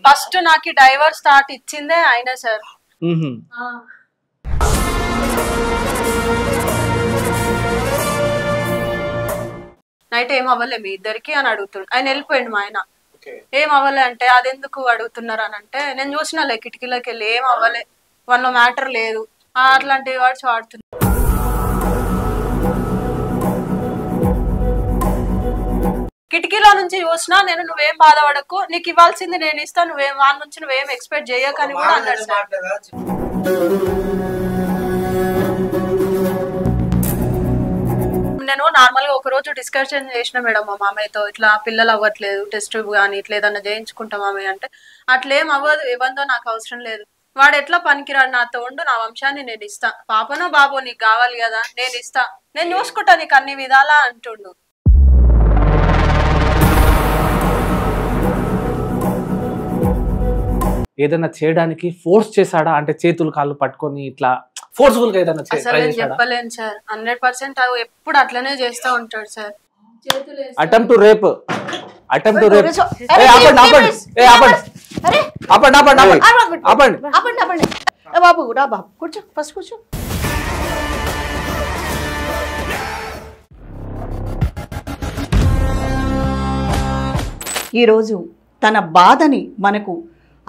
First నాకు divorce start ఇచ్చిందే ఆయన సార్. నైట్ ఏం అవ్వలే మీ ఇద్దరికి అని అడుగుతుండు. ఆయన వెళ్ళిపోయిండు మా ఆయన. ఏం అవ్వలే అంటే అదెందుకు అడుగుతున్నారు అని అంటే నేను చూసినాలే కిటికీలోకి వెళ్ళి ఏం అవ్వలే, వాళ్ళ మ్యాటర్ లేదు అట్లాంటి వర్డ్స్ వాడుతున్నా. కిటికీలో నుంచి చూసినా నేను నువ్వేం బాధపడకు, నీకు ఇవ్వాల్సింది నేను ఇస్తా, నువ్వేం వాళ్ళ నుంచి నువ్వేం ఎక్స్పెక్ట్ చేయకని కూడా అన్నాడు సార్. నేను నార్మల్ గా ఒక రోజు డిస్కషన్ చేసిన మేడం మా మామయ్యతో, ఇట్లా పిల్లలు అవ్వట్లేదు టెస్ట్ కానీ ఇట్లా ఏదన్నా చేయించుకుంటా మామయ్య అంటే అట్లేం అవ్వదు, ఇవ్వందో నాకు అవసరం లేదు, వాడు ఎట్లా పనికిరాడు, నాతో ఉండు, నా వంశాన్ని నేను ఇస్తా, పాపనో బాబో నీకు కావాలి కదా నేను ఇస్తా, నేను చూసుకుంటా నీకు అన్ని విధాలా అంటుండు. ఏదైనా చేయడానికి ఫోర్స్ చేశాడా అంటే చేతులు కాళ్ళు పట్టుకొని ఇట్లా ఫోర్స్ఫుల్ గా ఏదైనా చెప్పలేను సార్. 100% ఎప్పుడు అట్లనే చేస్తూ ఉంటాడు సార్. అటెంప్ట్ టు రేప్ బాబు రా బాబు కూర్చో, ఫస్ట్ కూర్చో. ఈరోజు తన బాధని మనకు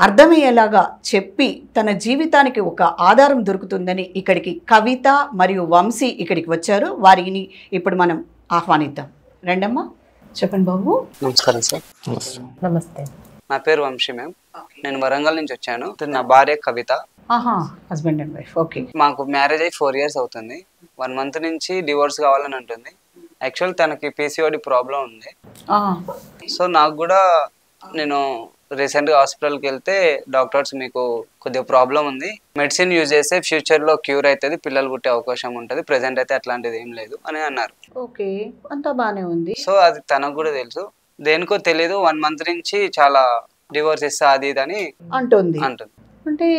అర్థమయ్యేలాగా చెప్పి తన జీవితానికి ఒక ఆధారం దొరుకుతుందని ఇక్కడికి కవిత మరియు వంశీ ఇక్కడికి వచ్చారు. వారిని ఇప్పుడు మనం ఆహ్వానిద్దాం. రండమ్మా, చెప్పండి బాబు. నమస్కారం సార్. నమస్తే. నా పేరు వంశీ మ్యామ్, నేను వరంగల్ నుంచి వచ్చాను. నా భార్య Kavitha. Husband and wife. Okay. మాకు మ్యారేజ్ అయ్యి 4 years అవుతుంది. 1 month నుంచి డివోర్స్ కావాలని ఉంటుంది. యాక్చువల్ తనకి PCOD ప్రాబ్లం ఉంది. సో నాకు కూడా నేను రీసెంట్గా హాస్పిటల్కి వెళ్తే డాక్టర్స్ మీకు కొద్దిగా ప్రాబ్లం ఉంది, మెడిసిన్ యూజ్ చేస్తే ఫ్యూచర్లో క్యూర్ అవుతుంది, పిల్లలు పుట్టే అవకాశం ఉంటుంది, ప్రెసెంట్ అయితే అట్లాంటిది ఏం లేదు అని అన్నారు. ఓకే, అంతా బాగానే ఉంది. సో అది తనకు కూడా తెలుసు, దేనికో తెలియదు 1 month నుంచి చాలా డివోర్స్ ఇస్తా అది ఇది అని అంటుంది. అంటే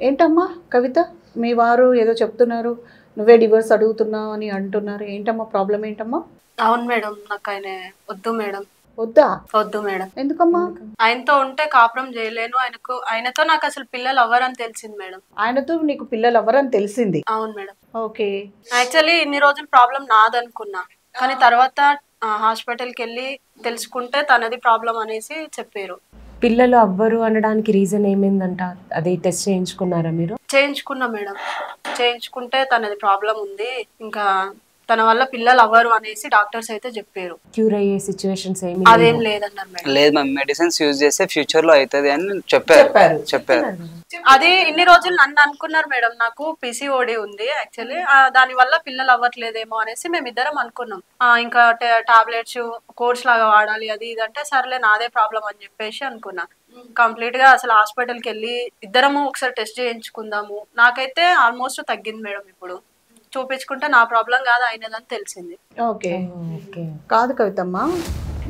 ఏంటమ్మా కవిత, మీ వారు ఏదో చెప్తున్నారు, నువ్వే డివోర్స్ అడుగుతున్నావు అని అంటున్నారు, ఏంటమ్మా ప్రాబ్లం ఏంటమ్మా? అవును మేడం, నాకు ఆయన వద్దు మేడం. వద్దు మేడం. ఎందుకమ్మా? ఆయనతో ఉంటే కాపురం చేయలేను, ఆయనతో నాకు అసలు పిల్లలు అవ్వరని తెలిసింది మేడం. ఆయనతో నీకు పిల్లలు అవ్వరని తెలిసింది? అవును మేడం. ఓకే. యాక్చువల్లీ ఇన్ని రోజులు ప్రాబ్లం నాదనుకున్నా, కానీ తర్వాత హాస్పిటల్కి వెళ్ళి తెలుసుకుంటే తనది ప్రాబ్లం అనేసి చెప్పారు. పిల్లలు అవ్వరు అనడానికి రీజన్ ఏమైందంట? అది టెస్ట్ చేయించుకున్నారా మీరు? చేయించుకున్నా మేడం. చేయించుకుంటే తనది ప్రాబ్లం ఉంది, ఇంకా తన వల్ల పిల్లలు అవ్వరు అనేసి డాక్టర్స్ అయితే చెప్పారు. క్యూర్ అయ్యే సిచ్యువేషన్స్ ఏమీ అదేం లేదన్నారు మేడం. లేదు మ్యామ్, మెడిసిన్స్ యూజ్ చేస్తే ఫ్యూచర్ లో అవుతుంది అని చెప్పారు. అది ఇన్ని రోజులు నన్ను అనుకున్నారు మేడం, నాకు PCOD ఉంది యాక్చువల్లీ, దాని వల్ల పిల్లలు అవ్వట్లేదేమో అనేసి మేమిద్దరం అనుకున్నాం. ఇంకా టాబ్లెట్స్ కోర్స్ లాగా వాడాలి అది ఇదంటే సర్లే నాదే ప్రాబ్లం అని చెప్పేసి అనుకున్నా. కంప్లీట్ గా అసలు హాస్పిటల్కి వెళ్ళి ఇద్దరము ఒకసారి టెస్ట్ చేయించుకుందాము, నాకైతే ఆల్మోస్ట్ తగ్గింది మేడం. ఇప్పుడు చూపించుకుంటే నా ప్రాబ్లం కాదు అయినదని తెలిసింది. ఓకే. కాదు కవితమ్మ,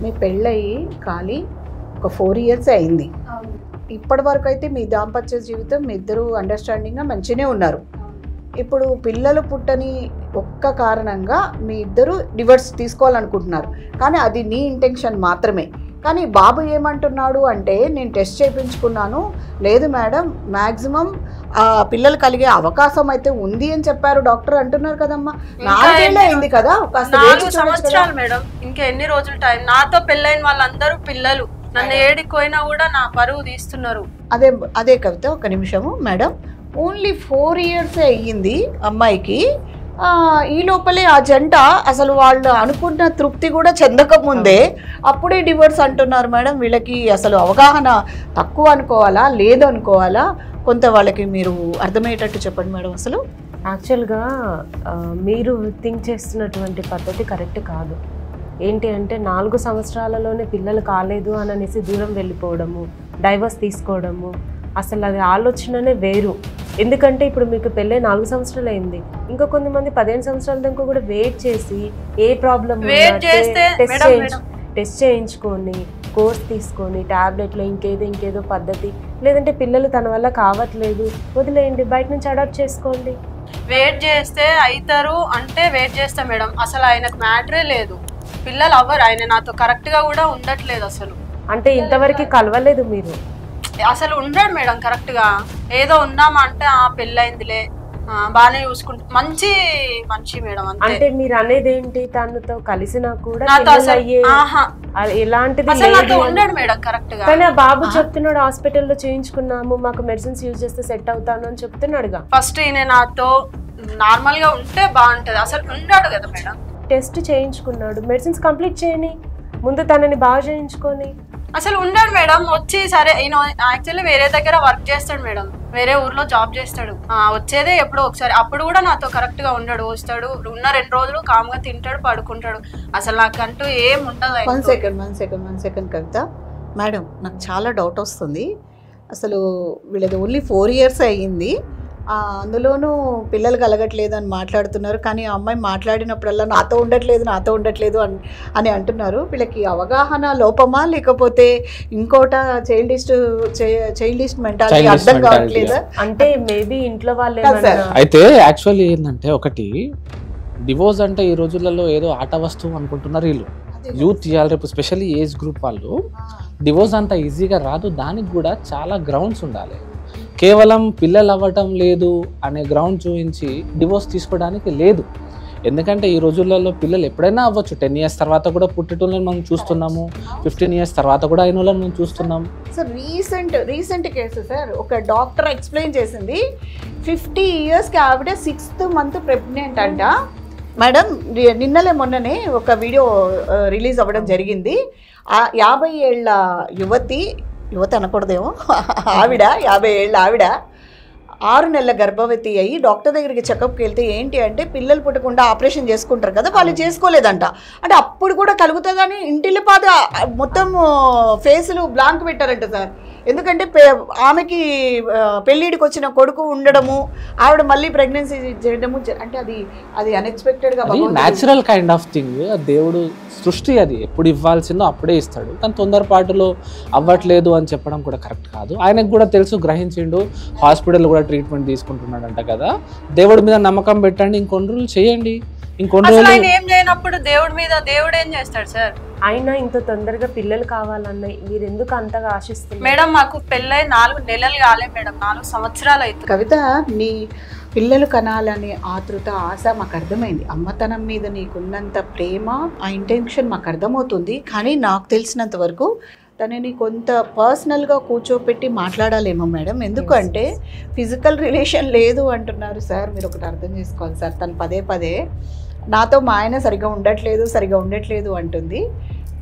మీ పెళ్ళయి ఖాళీ ఒక 4 years అయింది. ఇప్పటి వరకు అయితే మీ దాంపత్య జీవితం మీ ఇద్దరు అండర్స్టాండింగ్గా మంచిగానే ఉన్నారు. ఇప్పుడు పిల్లలు పుట్టని ఒక్క కారణంగా మీ ఇద్దరు డివోర్స్ తీసుకోవాలనుకుంటున్నారు, కానీ అది నీ ఇంటెన్షన్ మాత్రమే. కానీ బాబు ఏమంటున్నాడు అంటే, నేను టెస్ట్ చేయించుకున్నాను, లేదు మేడం మ్యాక్సిమం పిల్లలు కలిగే అవకాశం అయితే ఉంది అని చెప్పారు డాక్టర్ అంటున్నారు కదమ్మా. 4 ఏళ్ళు అయింది కదా, 4 సంవత్సరాలు మేడం, ఇంకా ఎన్ని రోజులు టైం? నాతో పెళ్ళైన వాళ్ళందరూ పిల్లలు, నన్ను ఏడిపోయినా కూడా నా పరువు తీస్తున్నారు. అదే కవిత, ఒక నిమిషము మేడం. ఓన్లీ 4 years అయ్యింది అమ్మాయికి. ఈ లోపలే ఆ జంట అసలు వాళ్ళు అనుకున్న తృప్తి కూడా చెందకముందే అప్పుడే డివోర్స్ అంటున్నారు మేడం. వీళ్ళకి అసలు అవగాహన తక్కువ అనుకోవాలా లేదు అనుకోవాలా? కొంత వాళ్ళకి మీరు అర్థమయ్యేటట్టు చెప్పండి మేడం. అసలు యాక్చువల్గా మీరు థింక్ చేస్తున్నటువంటి పద్ధతి కరెక్ట్ కాదు. ఏంటి అంటే 4 సంవత్సరాలలోనే పిల్లలు కాలేదు అని అనేసి దూరం వెళ్ళిపోవడము, డైవర్స్ తీసుకోవడము, అసలు అది ఆలోచననే వేరు. ఎందుకంటే ఇప్పుడు మీకు పెళ్ళై 4 సంవత్సరాలు అయింది, ఇంకా కొంతమంది 15 సంవత్సరాల దాకా కూడా వెయిట్ చేసి ఏ ప్రాబ్లం టెస్ట్ చేయించుకొని కోర్స్ తీసుకొని టాబ్లెట్లో ఇంకేదో పద్ధతి, లేదంటే పిల్లలు తన వల్ల కావట్లేదు వదిలేయండి, బయట నుంచి అడాప్ట్ చేసుకోండి. వెయిట్ చేస్తే అవుతారు అంటే వెయిట్ చేస్తా మేడం, అసలు ఆయనకు మ్యాటరే లేదు, పిల్లలు అవ్వరు, ఆయన నాతో కరెక్ట్ గా కూడా ఉండట్లేదు అసలు. అంటే ఇంతవరకు కలవలేదు మీరు? అసలు ఉండడు మేడం కరెక్ట్ గా. ఏదో ఉన్నామా అంటే పెళ్ళయిందిలే బానే చూసుకుంటా, మంచి మనిషి మేడం. అంటే మీరు అనేది ఏంటి, తనతో కలిసినా కూడా ఎలాంటిది ఉండడు మేడం కరెక్ట్ గా. కానీ ఆ బాబు చెప్తున్నాడు హాస్పిటల్లో చేయించుకున్నాము, మాకు మెడిసిన్స్ యూజ్ చేస్తే సెట్ అవుతాను అని చెప్తున్నాడుగా. ఫస్ట్ ఈయన నాతో నార్మల్ గా ఉంటే బాగుంటది, అసలు ఉండడు కదా మేడం. టెస్ట్ చేయించుకున్నాడు, మెడిసిన్స్ కంప్లీట్ చేయని ముందు తనని బాగా చేయించుకొని. అసలు ఉండడు మేడం. వచ్చి సరే ఈయన యాక్చువల్లీ వేరే దగ్గర వర్క్ చేస్తాడు మేడం, వేరే ఊర్లో జాబ్ చేస్తాడు. వచ్చేదే ఎప్పుడో ఒకసారి, అప్పుడు కూడా నాతో కరెక్ట్ గా ఉండడు. వస్తాడు, ఉన్న 2 రోజులు కామ్గా తింటాడు, పడుకుంటాడు. అసలు నాకంటూ ఏం ఉండదు. వన్ సెకండ్ కవిత మేడం, నాకు చాలా డౌట్ వస్తుంది. అసలు వీళ్ళది ఓన్లీ 4 years అయ్యింది, అందులోనూ పిల్లలు కలగట్లేదు అని మాట్లాడుతున్నారు. కానీ ఆ అమ్మాయి మాట్లాడినప్పుడల్లా నాతో ఉండట్లేదు అని అంటున్నారు. వీళ్ళకి అవగాహన లోపమా లేకపోతే ఇంకోట చైల్డిస్ట్ మెంటాలిటీ అర్థం కావట్లేదా? అంటే మేబీ ఇంట్లో వాళ్ళే. అయితే యాక్చువల్లీ ఏంటంటే, ఒకటి డివోర్స్ అంటే ఈ రోజులలో ఏదో ఆట వస్తువు అనుకుంటున్నారు వీళ్ళు. యూత్ ఇవాళ రేపు స్పెషల్లీ ఏజ్ గ్రూప్ వాళ్ళు డివోర్స్ అంత ఈజీగా రాదు. దానికి కూడా చాలా గ్రౌండ్స్ ఉండాలి. కేవలం పిల్లలు అవ్వటం లేదు అనే గ్రౌండ్ చూపించి డివోర్స్ తీసుకోవడానికి లేదు. ఎందుకంటే ఈ రోజులలో పిల్లలు ఎప్పుడైనా అవ్వచ్చు. 10 years తర్వాత కూడా పుట్టేటోళ్ళని మనం చూస్తున్నాము, 15 years తర్వాత కూడా అయిన వాళ్ళని మనం చూస్తున్నాము. సార్ రీసెంట్ కేసు సార్, ఒక డాక్టర్ ఎక్స్ప్లెయిన్ చేసింది, 50 yearsకి ఆవిడ 6th month ప్రెగ్నెంట్ అంట మేడం. మొన్ననే ఒక వీడియో రిలీజ్ అవ్వడం జరిగింది. 50 ఏళ్ల యువతి అనకూడదేమో, ఆవిడ 50 ఏళ్ళ ఆవిడ 6 నెలల గర్భవతి అయ్యి డాక్టర్ దగ్గరికి చెకప్కి వెళ్తే ఏంటి అంటే, పిల్లలు పుట్టకుండా ఆపరేషన్ చేసుకుంటారు కదా, వాళ్ళు చేసుకోలేదంట. అంటే అప్పుడు కూడా కలుగుతుందని ఇంటిల్లిపాద మొత్తం ఫేసులు బ్లాంక్ పెట్టారంట సార్. ఎందుకంటే ఆమెకి పెళ్ళిడికి వచ్చిన కొడుకు ఉండడము, ఆవిడ మళ్ళీ ప్రెగ్నెన్సీ చేయడము, అంటే అది అన్ఎక్స్పెక్టెడ్గా న్యాచురల్ కైండ్ ఆఫ్ థింగ్. దేవుడు సృష్టి, అది ఎప్పుడు ఇవ్వాల్సిందో అప్పుడే ఇస్తాడు. కానీ తొందరపాటులో అవ్వట్లేదు అని చెప్పడం కూడా కరెక్ట్ కాదు. ఆయనకు కూడా తెలుసు, గ్రహించిండు, హాస్పిటల్ కూడా ట్రీట్మెంట్ తీసుకుంటున్నాడంట కదా. దేవుడి మీద నమ్మకం పెట్టండి, ఇంకొన్ని రోజులు చేయండి. ఆయన ఏం చేయనప్పుడు దేవుడు ఏం చేస్తాడు సార్? ఆయన ఇంత తొందరగా పిల్లలు కావాలన్న మీరు ఎందుకు అంతగా ఆశిస్తున్నారు మేడం? మాకు పెళ్ళై 4 నెలలు కాలే మేడం, 4 సంవత్సరాలు అవుతుంది. కవిత, నీ పిల్లలు కనాలనే ఆతృత, ఆశ మాకు అర్థమైంది. అమ్మతనం మీద నీకున్నంత ప్రేమ, ఆ ఇంటెన్షన్ మాకు అర్థమవుతుంది. కానీ నాకు తెలిసినంత వరకు తనని కొంత పర్సనల్గా కూర్చోపెట్టి మాట్లాడాలేమో మేడం. ఎందుకంటే ఫిజికల్ రిలేషన్ లేదు అంటున్నారు సార్. మీరు ఒకటి అర్థం చేసుకోవాలి సార్, తను పదే నాతో మా ఆయన సరిగా ఉండట్లేదు అంటుంది.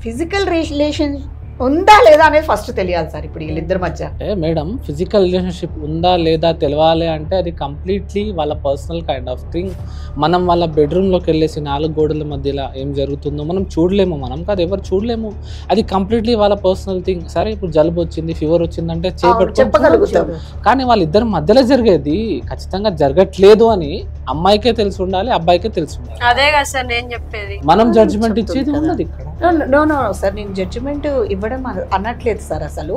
ఫిజికల్ రిలేషన్ ఉందా లేదా అనేది ఫస్ట్ తెలియాలి సార్ ఇప్పుడు వీళ్ళిద్దరి మధ్య. అంటే మేడం, ఫిజికల్ రిలేషన్షిప్ ఉందా లేదా తెలవాలి అంటే అది కంప్లీట్లీ వాళ్ళ పర్సనల్ కైండ్ ఆఫ్ థింగ్. మనం వాళ్ళ బెడ్రూమ్లోకి వెళ్ళేసి 4 గోడల మధ్యలో ఏం జరుగుతుందో మనం చూడలేము, మనం కాదు ఎవరు చూడలేము. అది కంప్లీట్లీ వాళ్ళ పర్సనల్ థింగ్. సరే, ఇప్పుడు జలుబు వచ్చింది, ఫీవర్ వచ్చిందంటే చెప్పగలుగుతాం. కానీ వాళ్ళిద్దరి మధ్యలో జరిగేది ఖచ్చితంగా జరగట్లేదు అని అమ్మాయికే తెలిసి ఉండాలి, అబ్బాయికే తెలిసి ఉండాలి. అదే కదా సార్ నేను చెప్పేది. మనం జడ్జిమెంట్ ఇచ్చేది ఉన్నది ఇక్కడ. నో సార్, నేను జడ్జిమెంట్ ఇవ్వడం అనట్లేదు సార్. అసలు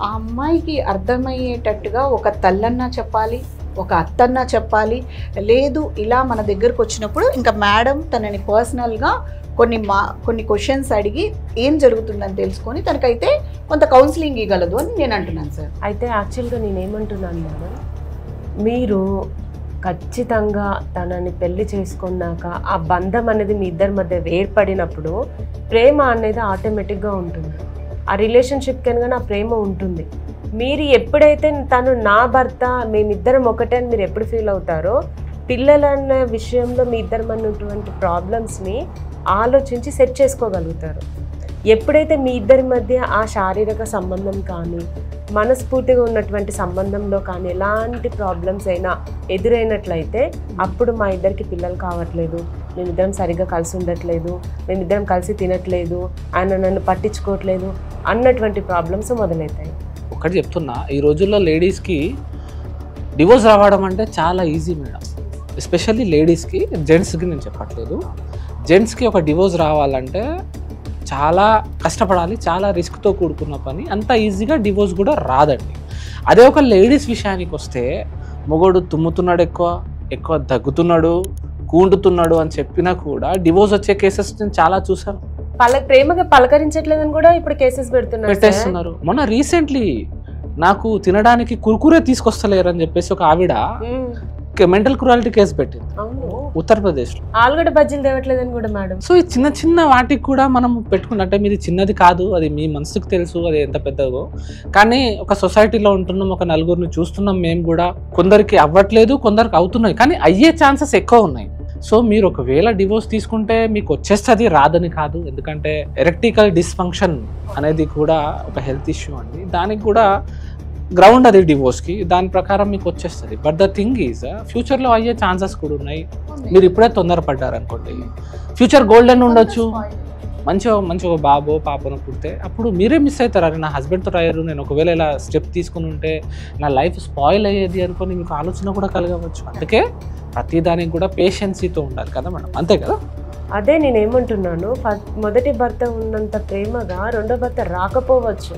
ఆ అమ్మాయికి అర్థమయ్యేటట్టుగా ఒక తల్లన్నా చెప్పాలి, ఒక అత్తన్నా చెప్పాలి. లేదు ఇలా మన దగ్గరకు వచ్చినప్పుడు ఇంకా మేడం తనని పర్సనల్గా కొన్ని క్వశ్చన్స్ అడిగి ఏం జరుగుతుందని తెలుసుకొని తనకైతే కొంత కౌన్సిలింగ్ ఇవ్వగలదు అని నేను అంటున్నాను సార్. అయితే యాక్చువల్గా నేనేమంటున్నాను మేడం, మీరు ఖచ్చితంగా తనని పెళ్లి చేసుకున్నాక ఆ బంధం అనేది మీ ఇద్దరి మధ్య ఏర్పడినప్పుడు ప్రేమ అనేది ఆటోమేటిక్గా ఉంటుంది. ఆ రిలేషన్షిప్ కనుక ఆ ప్రేమ ఉంటుంది. మీరు ఎప్పుడైతే తను నా భర్త, మేమిద్దరం ఒకటే అని మీరు ఎప్పుడు ఫీల్ అవుతారో, పిల్లలన్న విషయంలో మీ ఇద్దరి మధ్య ఉన్నటువంటి ప్రాబ్లమ్స్ని ఆలోచించి సెట్ చేసుకోగలుగుతారు. ఎప్పుడైతే మీ ఇద్దరి మధ్య ఆ శారీరక సంబంధం కానీ మనస్ఫూర్తిగా ఉన్నటువంటి సంబంధంలో కానీ ఎలాంటి ప్రాబ్లమ్స్ అయినా ఎదురైనట్లయితే అప్పుడు మా ఇద్దరికి పిల్లలు కావట్లేదు, మేమిద్దరం సరిగ్గా కలిసి ఉండట్లేదు, మేమిద్దరం కలిసి తినట్లేదు, ఆయన నన్ను పట్టించుకోవట్లేదు అన్నటువంటి ప్రాబ్లమ్స్ మొదలవుతాయి. ఒకటి చెప్తున్నా, ఈ రోజుల్లో లేడీస్కి డివోర్స్ రావడం అంటే చాలా ఈజీ మేడం. ఎస్పెషల్లీ లేడీస్కి, జెంట్స్కి నేను చెప్పట్లేదు. జెంట్స్కి ఒక డివోర్స్ రావాలంటే చాలా కష్టపడాలి, చాలా రిస్క్తో కూడుకున్న పని. అంత ఈజీగా డివోర్స్ కూడా రాదండి. అదే ఒక లేడీస్ విషయానికి వస్తే, మొగోడు తుమ్ముతున్నాడు, ఎక్కువ దగ్గుతున్నాడు, కూండుతున్నాడు అని చెప్పినా కూడా డివోర్స్ వచ్చే కేసెస్ నేను చాలా చూసాను. ప్రేమగా పలకరించట్లేదని కూడా ఇప్పుడు కేసెస్ పెట్టేస్తున్నారు. మొన్న రీసెంట్లీ నాకు తినడానికి కుర్కురే తీసుకొస్తలేరు అని చెప్పేసి ఒక ఆవిడ మెంటల్ క్రూయాలిటీ కేసు పెట్టింది ఉత్తరప్రదేశ్లో. ఆలుగడ్డ బజ్జీలు తేవట్లేదని కూడా మేడం. సో ఈ చిన్న చిన్న వాటికి కూడా మనం పెట్టుకుంటే మీది చిన్నది కాదు, అది మీ మనసుకు తెలుసు అది ఎంత పెద్దదో. కానీ ఒక సొసైటీలో ఉంటున్నాం, ఒక నలుగురిని చూస్తున్నాం, మేము కూడా కొందరికి అవ్వట్లేదు, కొందరికి అవుతున్నాయి, కానీ అయ్యే ఛాన్సెస్ ఎక్కువ ఉన్నాయి. సో మీరు ఒకవేళ డివోర్స్ తీసుకుంటే మీకు వచ్చేస్తుంది, రాదని కాదు. ఎందుకంటే ఎరెక్టికల్ డిస్ఫంక్షన్ అనేది కూడా ఒక హెల్త్ ఇష్యూ అండి, దానికి కూడా గ్రౌండ్ అది డివోర్స్కి, దాని ప్రకారం మీకు వచ్చేస్తుంది. బట్ ద థింగ్ ఈజ్ ఫ్యూచర్లో అయ్యే ఛాన్సెస్ కూడా ఉన్నాయి. మీరు ఇప్పుడే తొందరపడ్డారు అనుకోండి, ఫ్యూచర్ గోల్డెన్ ఉండొచ్చు, మంచి ఒక బాబో పాపను పుడితే అప్పుడు మీరే మిస్ అవుతారు. అరే నా హస్బెండ్తో అయ్యారు, నేను ఒకవేళ ఇలా స్టెప్ తీసుకుని ఉంటే నా లైఫ్ స్పాయిల్ అయ్యేది అనుకొని మీకు ఆలోచన కూడా కలగవచ్చు. అందుకే ప్రతిదానికి కూడా పేషెన్సీతో ఉండాలి కదా మేడం, అంతే కదా. అదే నేనేమంటున్నాను, మొదటి భర్త ఉన్నంత ప్రేమగా రెండో భర్త రాకపోవచ్చు.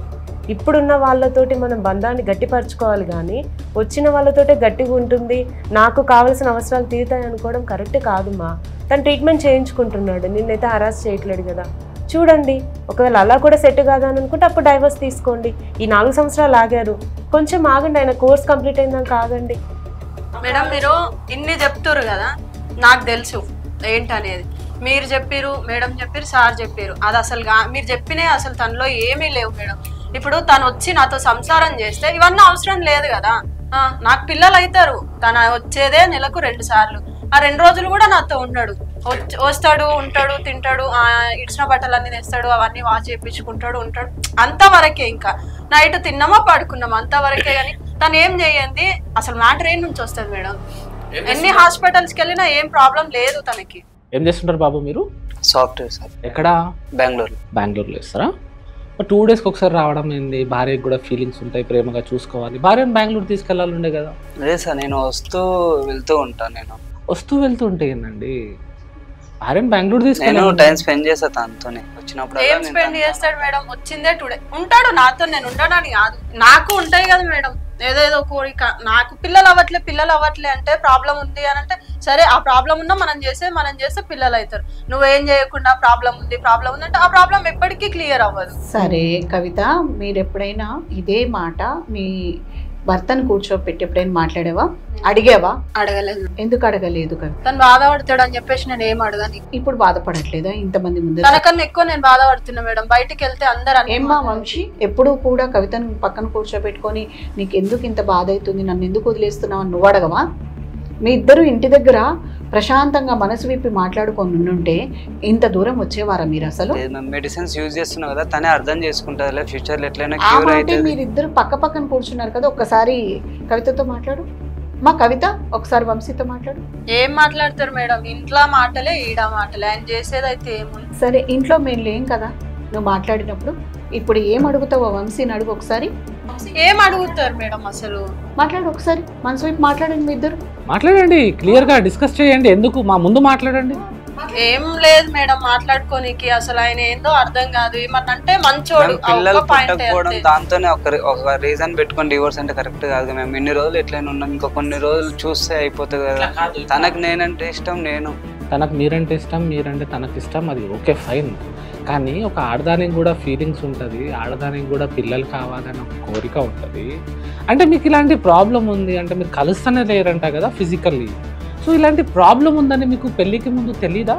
ఇప్పుడున్న వాళ్ళతోటి మనం బంధాన్ని గట్టిపరచుకోవాలి, కానీ వచ్చిన వాళ్ళతోటే గట్టిగా ఉంటుంది, నాకు కావాల్సిన అవసరాలు తీరుతాయి అనుకోవడం కరెక్ట్ కాదుమా. తను ట్రీట్మెంట్ చేయించుకుంటున్నాడు, నిన్నైతే హరాస్ చేయట్లేడు కదా. చూడండి, ఒకవేళ అలా కూడా సెట్ కాదు అని అనుకుంటే అప్పుడు డైవర్స్ తీసుకోండి. ఈ 4 సంవత్సరాలు ఆగారు, కొంచెం ఆగండి, ఆయన కోర్స్ కంప్లీట్ అయిందాక ఆగండి. మేడం మీరు ఇన్ని చెప్తారు కదా, నాకు తెలుసు ఏంటనేది. మీరు చెప్పారు, మేడం చెప్పారు, సార్ చెప్పారు, అది అసలు మీరు చెప్పినే అసలు తనలో ఏమీ లేవు మేడం. ఇప్పుడు తను వచ్చి నాతో సంసారం చేస్తే ఇవన్నీ అవసరం లేదు కదా. నాకు పిల్లలు అవుతారు, తను వచ్చేదే నెలకు 2 సార్లు, ఆ 2 రోజులు కూడా నాతో ఉన్నాడు, వస్తాడు, ఉంటాడు, తింటాడు, ఇడిచిన బట్టలన్నీ తెస్తాడు, అవన్నీ వాష్ చేయించుకుంటాడు, ఉంటాడు, అంతవరకే. ఇంకా నైట్ తిన్నామా పడుకున్నామా అంతవరకే. కానీ తను ఏం చేయండి, అసలు మ్యాటర్ ఏం నుంచి వస్తుంది మేడం? ఎన్ని హాస్పిటల్స్కి వెళ్ళినా ఏం ప్రాబ్లం లేదు తనకి. ఏం చేస్తుంటారు బాబు మీరు? Software sir. ఎక్కడ? బెంగళూరులో ఇస్తారా? 2 డేస్కి ఒకసారి రావడం ఏంది? భార్యకు కూడా ఫీలింగ్స్ ఉంటాయి, ప్రేమగా చూసుకోవాలి. భార్యను బెంగళూరు తీసుకెళ్ళాలి ఉండే కదా. లేదు సార్, నేను వస్తూ వెళ్తూ ఉంటాను. నేను వస్తూ వెళ్తూ ఉంటే ఏంటండి, భార్యను బెంగళూరు తీసుకెళ్ళి టైం స్పెండ్ చేస్తా తనతోనే. వచ్చినప్పుడు ఏం స్పెండ్ చేస్తాడు మేడం? వచ్చిందే 2 డే ఉంటాడు నాతో, నేను ఉండడానికి కాదు, నాకు ఉంటాయి కదా మేడం ఏదేదో కోరిక. నాకు పిల్లలు అవ్వట్లే అంటే ప్రాబ్లం ఉంది అని అంటే సరే, ఆ ప్రాబ్లం ఉన్నా మనం చేస్తే పిల్లలు అవుతారు. నువ్వేం చేయకుండా ప్రాబ్లం ఉంది అంటే ఆ ప్రాబ్లం ఎప్పటికీ క్లియర్ అవ్వదు. సరే కవిత, మీరు ఎప్పుడైనా ఇదే మాట మీ భర్తను కూర్చోపెట్టి ఎప్పుడైనా మాట్లాడావా? అడిగావా? అడగలేదు. ఎందుకు అడగలేదు కవిత? తను బాధపడతాడు అని చెప్పేసి నేను ఏం అడగని. ఇప్పుడు బాధపడట్లేదా ఇంతమంది ముందు? తనకన్నా ఎక్కువ నేను బాధపడుతున్నా మేడం. బయటికి వెళ్తే అందరూ ఏమ్మా వంశీ, ఎప్పుడు కూడా కవితను పక్కన కూర్చోబెట్టుకొని నీకు ఎందుకు ఇంత బాధ అవుతుంది, నన్ను ఎందుకు వదిలేస్తున్నావు అని నువ్వు అడగవా? మీ ఇద్దరు ఇంటి దగ్గర ప్రశాంతంగా మనసు విప్పి మాట్లాడుకొని ఉంటే ఇంత దూరం వచ్చేవారా మీరు? అసలు మెడిసిన్స్ యూజ్ చేస్తున్నావు కదా, తనే అర్థం చేసుకుంటారు ఫ్యూచర్ లో ఎట్లైనా ఆ క్యూర్ మాట. అయితే. మీరిద్దరు పక్క పక్కన కూర్చున్నారు కదా, ఒక్కసారి కవితతో మాట్లాడు. మా కవిత ఒకసారి వంశీతో మాట్లాడు. ఏం మాట్లాడతారు మేడం? ఇంట్లో మాటలే, ఈడ మాటలే, ఆయన చేసేది అయితే ఏముంది. సరే, ఇంట్లో మేము లేం కదా నువ్వు మాట్లాడినప్పుడు. ఇప్పుడు ఏం అడుగుతావో వంశీని అడుగు ఒకసారి. ఏం అడుగుతారు మేడం? అసలు మాట్లాడు ఒకసారి, మనసు వైపు మాట్లాడండి, మీ ఇద్దరు మాట్లాడండి, క్లియర్ గా డిస్కస్ చేయండి. ఎందుకు మా ముందు మాట్లాడండి. ఏం లేదు మేడం మాట్లాడుకోనికి. అసలు ఆయన ఏందో అర్థం కాదు. ఏమన్నంటే మంచోడు, పిల్లలు పుట్టకపోవడం దాంతోనే ఒక రీజన్ పెట్టుకొని డివోర్స్ అంటే కరెక్ట్ కాదు. మేము ఇన్ని రోజులు ఎట్లయినా ఉన్నాం, ఇంకా కొన్ని రోజులు చూస్తే అయిపోతుంది కదా. తనకు నేనంటే ఇష్టం, తనకు మీరంటే ఇష్టం, మీరంటే తనకు ఇష్టం, అది ఓకే ఫైన్. కానీ ఒక ఆడదానికి కూడా ఫీలింగ్స్ ఉంటుంది, ఆడదానికి కూడా పిల్లలు కావాలని ఒక కోరిక ఉంటుంది. అంటే మీకు ఇలాంటి ప్రాబ్లం ఉంది అంటే మీరు కలుస్తూనే లేరంట కదా ఫిజికల్లీ. సో ఇలాంటి ప్రాబ్లం ఉందని మీకు పెళ్లికి ముందు తెలీదా?